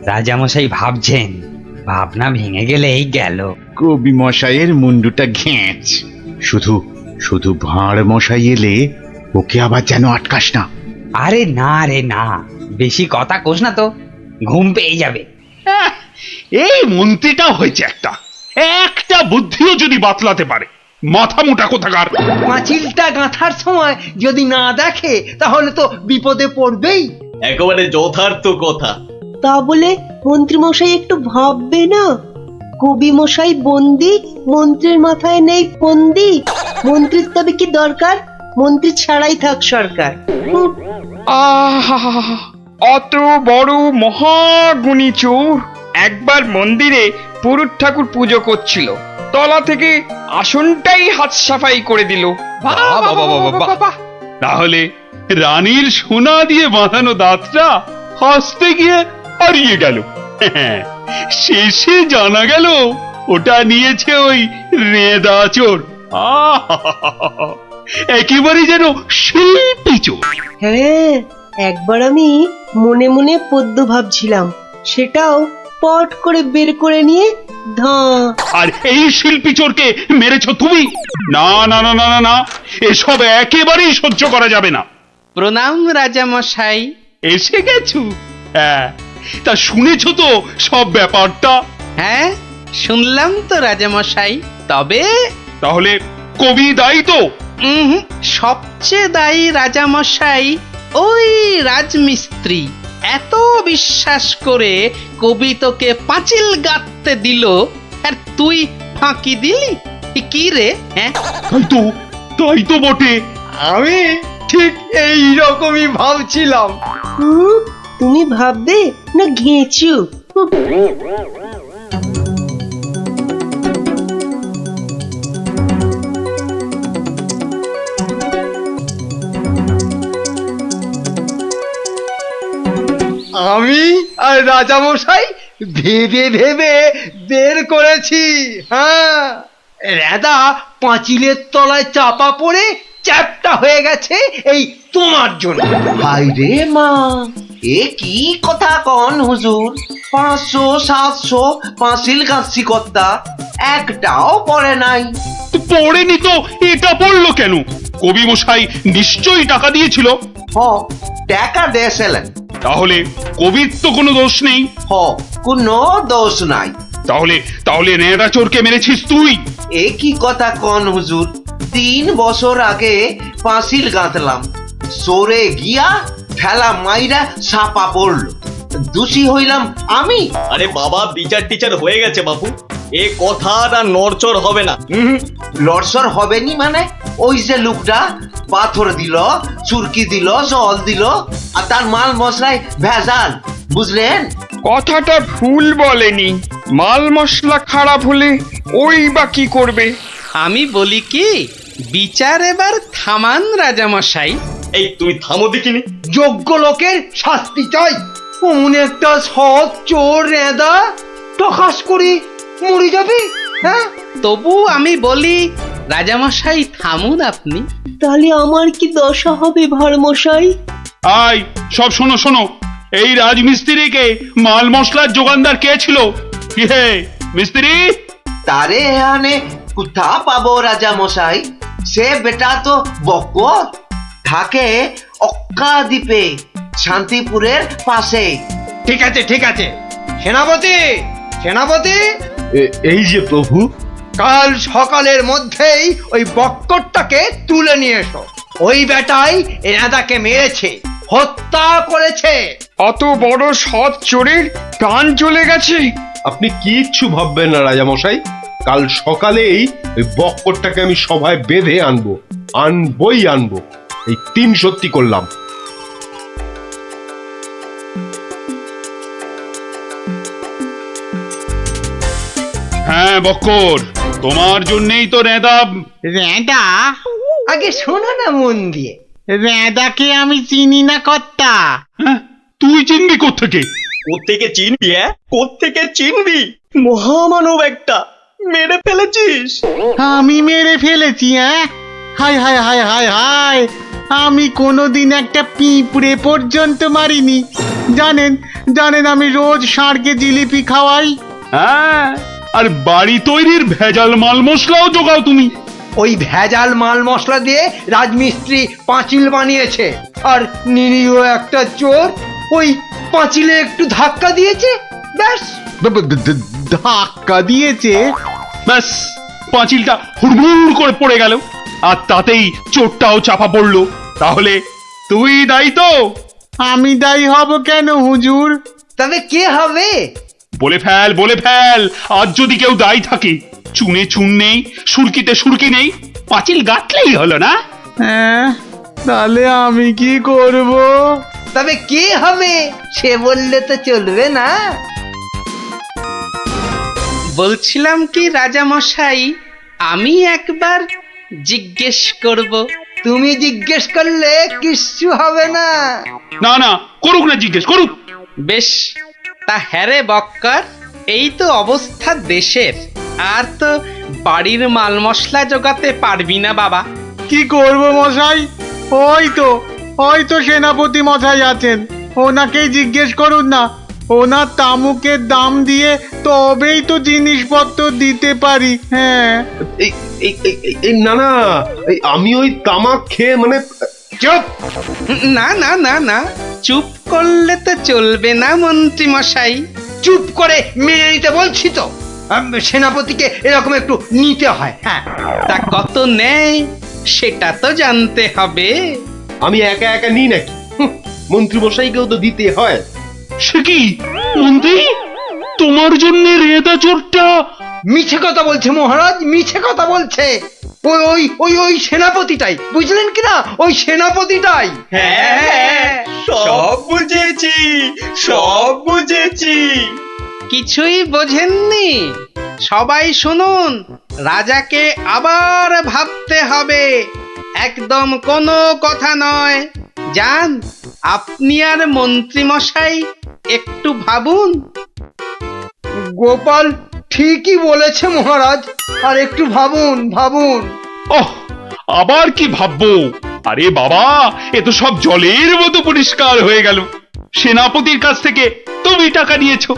রাজামশাই ভাবছেন, ভাবনা ভেঙে গেলেই গেল। কবি মশাইয়ের মুন্ডুটা ঘেঁচ, শুধু শুধু ভাঁড় মশাই এলে ওকে আবার যেন আটকাস না। আরে না রে না, বেশি কথা কোস না তো, ঘুম পেয়ে যাবে। এই মন্ত্রীটা হয়েছে একটা একটা বুদ্ধিও যদি বাতলাতে পারে, মাথা মোটা কোথাকার। পাঁচিলটা গাঁথার সময় যদি না দেখে তাহলে তো বিপদে পড়বেই। একেবারে যথার্থ কথা। তা বলে মন্ত্রী মশাই একটু ভাববে না? কবি মশাই বন্দি, মন্ত্রীর মাথায় নেই ফন্দি। মন্ত্রীর তবে কি দরকার? মন্ত্রী ছাড়াই থাক সরকার। আহা, অত বড় মহাগুণী চোর একবার মন্দিরে পুরুত ঠাকুর পুজো করছিল, তলা থেকে আসনটাই হাত সাফাই করে দিল। তাহলে রানীর সোনা দিয়ে বাঁধানো দাঁতটা হাসতে গিয়ে হারিয়ে গেল। শেষে জানা গেল ওটা নিয়েছে ওই রেদা চোর। একেবারে যেন শিল্পী চোর। হ্যাঁ, একবার আমি মনে মনে পদ্য ভাবছিলাম, সেটাও পট করে বের করে নিয়ে ধাঁ। আর এই শিল্পী চোরকে মেরেছো তুমি? না না না না না না, এসব একেবারেই সহ্য করা যাবে না। প্রণাম রাজামশাই। এসে গেছো? হ্যাঁ, তা শুনেছো তো সব ব্যাপারটা? হ্যাঁ শুনলাম তো রাজামশাই। তবে তাহলে কবি দায়ী তো? সবচেয়ে দায়ী রাজামশাই ওই রাজমিস্ত্রি। এত বিশ্বাস করে কবি তোকে পাঁচিল গাঁথতে দিল, আর তুই ফাঁকি দিলি। কি রে? হ্যাঁ তাই তো বটে। আমি ঠিক এই রকমই ভাবছিলাম। তুমি ভাববে না ঘেঁচু? আমি আর রাজামশাই ভেবে ভেবে বের করেছি। হ্যাঁ, রেদা পাঁচিলের তলায় চাপা পড়ে চ্যাপ্টা হয়ে গেছে এই তোমার জন্য। হাই রে মা, এ কি কথা কন হুজুর? 500 700 পাঁচিল গাছি কর্তা, একটাও পড়ে নাই। পড়েনি তো এটা পড়লো কেন? কবি মশাই নিশ্চয়ই টাকা দিয়েছিল। টাকা দিয়েছিলেন। তাহলে কবির তো কোনো দোষ নেই। কোনো দোষ নাই। তাহলে তাহলে নেড়া চোরকে মেরেছিস তুই? এ কি কথা কন হুজুর? 3 বছর আগে পাঁচিল গাঁথলাম, সরে গিয়া ঠেলা মাইরা ছাপা পড়লো, দোষী হইলাম আমি। আরে বাবা, বিচার টিচার হয়ে গেছে বাপু, এ কথা আর নড়চড় হবে না। লড়সড় হবে নি মানে? ওই যে লোকটা পাথর দিল, চুরকি দিল, জল দিল, আর তার মাল মশলায় ভেজাল, বুঝলেন? কথাটা ভুল বলেনি, মাল মশলা খারাপ হলে ওই বা কি করবে? আমি বলি কি, বিচার এবার থামান রাজামশাই। এই তুমি থামো দেখিনি। যোগ্য লোকের শাস্তি চাই। অমন একটা সৎ চোর রেদা টকাস করি মরে যাবে। হ্যাঁ, তবু আমি বলি রাজামশাই থামুন আপনি। তাহলে আমার কি দশা হবে ভাঁড় মশাই? আয় সব শোনো শোনো, এই রাজমিস্ত্রিকে মাল মশলার যোগানদার কে ছিল? কি হে মিস্ত্রি? তারে এখানে কোথা পাবো রাজা মশাই? সে বেটা তো বকর, থাকে অক্কা দ্বীপে, শান্তিপুরের পাশে। ঠিক আছে ঠিক আছে, সেনাপতি সেনাপতি, এই যে প্রভু। কাল সকালের মধ্যেই ওই বক্করটাকে তুলে নিয়ে এসো। ওই বেটাই এনাদাকে মেরেছে, হত্যা করেছে। অত বড় সৎ চোরের প্রাণ চলে গেছে। আপনি কিচ্ছু ভাববেন না রাজামশাই, কাল সকালেই ওই বক্করটাকে আমি সভায় বেঁধে আনবো, আনবই আনবো। এই 3 সত্যি করলাম। হ্যাঁ বক্কর, তোমার জন্যই তো রেদা। রেদা? আগে শোনো না মন দিয়ে, রেদাকে আমি চিনি না কর্তা। তুই চিনবি কোত্থেকে? কোত্থেকে চিনবি? কোত্থেকে চিনবি? মহামানব একটা, মেরে ফেলেছিস। আমি মেরে ফেলেছি? হায় হায় হায় হায় হায়, আমি কোনোদিন একটা পিঁপড়ে পর্যন্ত মারিনি। জানেন জানেন আমি রোজ ষাঁড়কে জিলিপি খাওয়াই। হ্যাঁ, আর বাড়ি তৈরির ভেজাল মাল মশলাও জোগাও তুমি। ওই ভেজাল মাল মশলা দিয়ে রাজমিস্ত্রি পাঁচিল বানিয়েছে, আর নিরীহ একটা চোর ওই পাঁচিলে একটু ধাক্কা দিয়েছে, ব্যাস। ধাক্কা দিয়েছে? ব্যাস, পাঁচিলটা হুড়মুড় করে পড়ে গেল, আর তাতেই চোরটাও চাপা পড়লো। তাহলে তুই দায়ী তো? আমি দায়ী হব কেন হুজুর? তবে কে হবে? বলে ফেল, বলে ফেল। আজ যদি কেউ দায়ী থাকে, চুনে চুন নেই, সুরকিতে সুরকি নেই, পাঁচিল গাঁথলেই হলো না? হ্যাঁ, তাহলে আমি কি করব? তবে কে হবে সে বললে তো চলবে না। বলছিলাম কি রাজা মশাই, আমি একবার জিজ্ঞেস করব। তুমি জিজ্ঞেস করলে কিচ্ছু হবে না। না না, করুক না, জিজ্ঞেস করুক। বেশ, তা হ্যারে বক্কর, এই তো অবস্থা দেশের, আর তো বাড়ির মাল মশলা জোগাতে পারবি না বাবা। কি করব মশাই? ওই তো সেনাপতি মশাই আছেন, ওনাকেই জিজ্ঞেস করুন না। ওনার তামুকের দাম দিয়ে তবেই তো জিনিসপত্র দিতে পারি। হ্যাঁ, না না, আমি ওই তামাক খেয়ে মানে চুপ! না না না না, চুপ করলে তো চলবে না মন্ত্রী মশাই। চুপ করে মেনে নিতে বলছি তো। সেনাপতিকে এরকম একটু নিতে হয়। হ্যাঁ, তা কত নেয় সেটা তো জানতে হবে। আমি একা একা নিই নাকি? মন্ত্রী মশাইকেও তো দিতে হয়। সে কি মন্ত্রী, তোমার জন্য রেদা চোরটা মিছে কথা বলছে মহারাজ, মিছে কথা বলছে। ওই ওই ওই ওই সেনাপতিটাই, বুঝলেন কিনা? ওই সেনাপতিটাই। হ্যাঁ, সব বুঝেছি, সব বুঝেছি। কিছুই বোঝেননি? সবাই শুনুন, রাজাকে আবার ভাবতে হবে, একদম কোনো কথা নয়। যান, আপনি আর মন্ত্রী মশাই একটু ভাবুন। গোপাল ঠিকই বলেছে মহারাজ, আর একটু ভাবুন ভাবুন। ওহ, আবার কি ভাববো? আরে বাবা, এ তো সব জলের মতো পরিষ্কার হয়ে গেল। সেনাপতির কাছ থেকে তুমি টাকা নিয়েছো,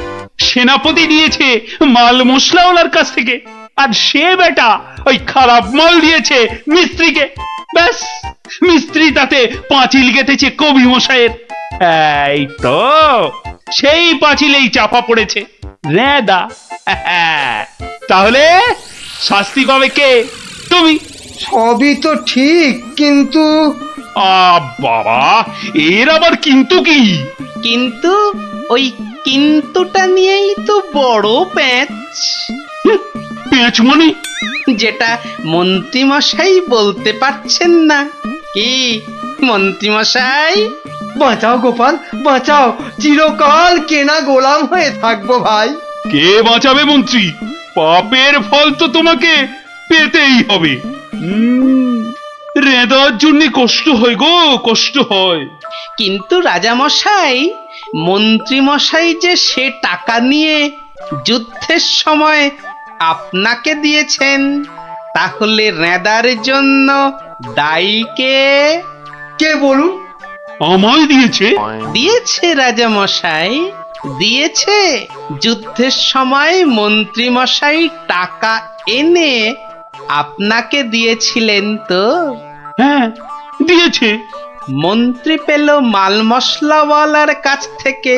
সেনাপতি নিয়েছে মাল মশলাওয়ালার কাছ থেকে, আর সে বেটা ওই খারাপ মাল দিয়েছে মিস্ত্রিকে। ব্যাস, মিস্ত্রি তাতে পাঁচিল গেঁথেছে কবি মশাইয়ের। এই তো সেই পাঁচিলেই চাপা পড়েছে রেদা। তাহলে শাস্তি পাবে কে? তুমি। সবই তো ঠিক, কিন্তু বাবা, এর আবার কিন্তু কি? কিন্তু ওই কিন্তুটা নিয়েই তো বড় প্যাঁচ। পেঁচ মানে? যেটা মন্ত্রী মশাই বলতে পারছেন না। কি মন্ত্রী মশাই? বাঁচাও গোপাল, বাঁচাও, চিরকাল কেনা গোলাম হয়ে থাকবো ভাই। কে বাঁচাবে মন্ত্রী? পাপের ফল তো তোমাকে পেতেই হবে। রেদার জন্য কষ্ট হয় গো, কষ্ট হয়। কিন্তু রাজা মশাই, মন্ত্রী মশাই যে সে টাকা নিয়ে যুদ্ধের সময় আপনাকে দিয়েছেন, তাহলে রেদার জন্য দায়ী কে? কে বলুন? আমায় দিয়েছে? দিয়েছে রাজা মশাই, দিয়েছে। যুদ্ধের সময় মন্ত্রী মশাই টাকা এনে আপনাকে দিয়েছিলেন তো? হ্যাঁ, দিয়েছে। মন্ত্রী পেল মাল মশলাওয়ালার কাছ থেকে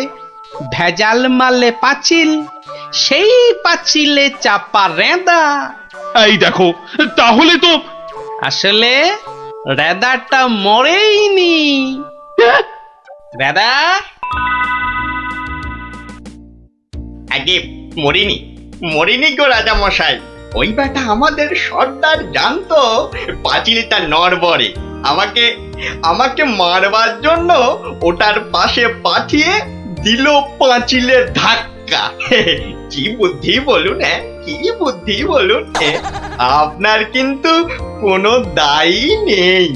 ভেজাল মালে পাঁচিল, সেই পাঁচিলে চাপা রেদা। এই দেখো, তাহলে তো আসলে রেদাটা মরেইনি। রেদা আগে মরিনি, মরিনি গো রাজা মশাই। ওই বেটা আমাদের সর্দার জানতো পাঁচিলটা নড়বড়ে, আমাকে আমাকে মারবার জন্য ওটার পাশে পাঠিয়ে দিল পাঁচিলের ধাক্কা। কি বুদ্ধি বলুন, হ্যাঁ, কি বুদ্ধি বলুন। আপনার কিন্তু কোনো দায়ী নেই।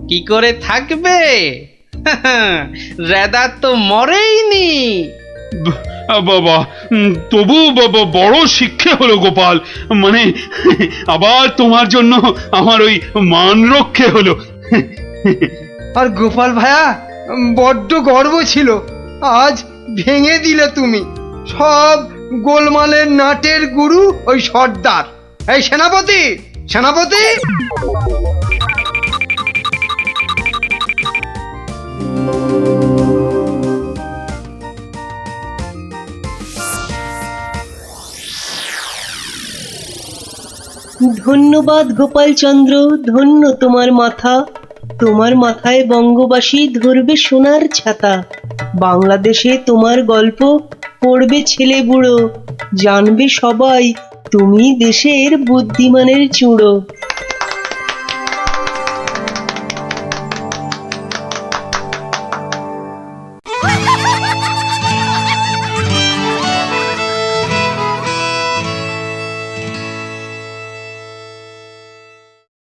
কি করে থাকবে? রেদা তো মরেইনি। বাবা তবু বাবা বড় শিক্ষা হলো গোপাল, মানে আবার তোমার জন্য আমার ওই মান রক্ষে হলো। আর গোপাল ভায়া বড্ড গর্ব ছিল, আজ ভেঙে দিলে তুমি। সব গোলমালের নাটের গুরু ওই সর্দার। এই সেনাপতি, সেনাপতি! ধন্যবাদ গোপালচন্দ্র, ধন্য তোমার মাথা। তোমার মাথায় বঙ্গবাসী ধরবে সোনার ছাতা। বাংলাদেশে তোমার গল্প পড়বে ছেলে বুড়ো, জানবে সবাই তুমি দেশের বুদ্ধিমানের চূড়ো।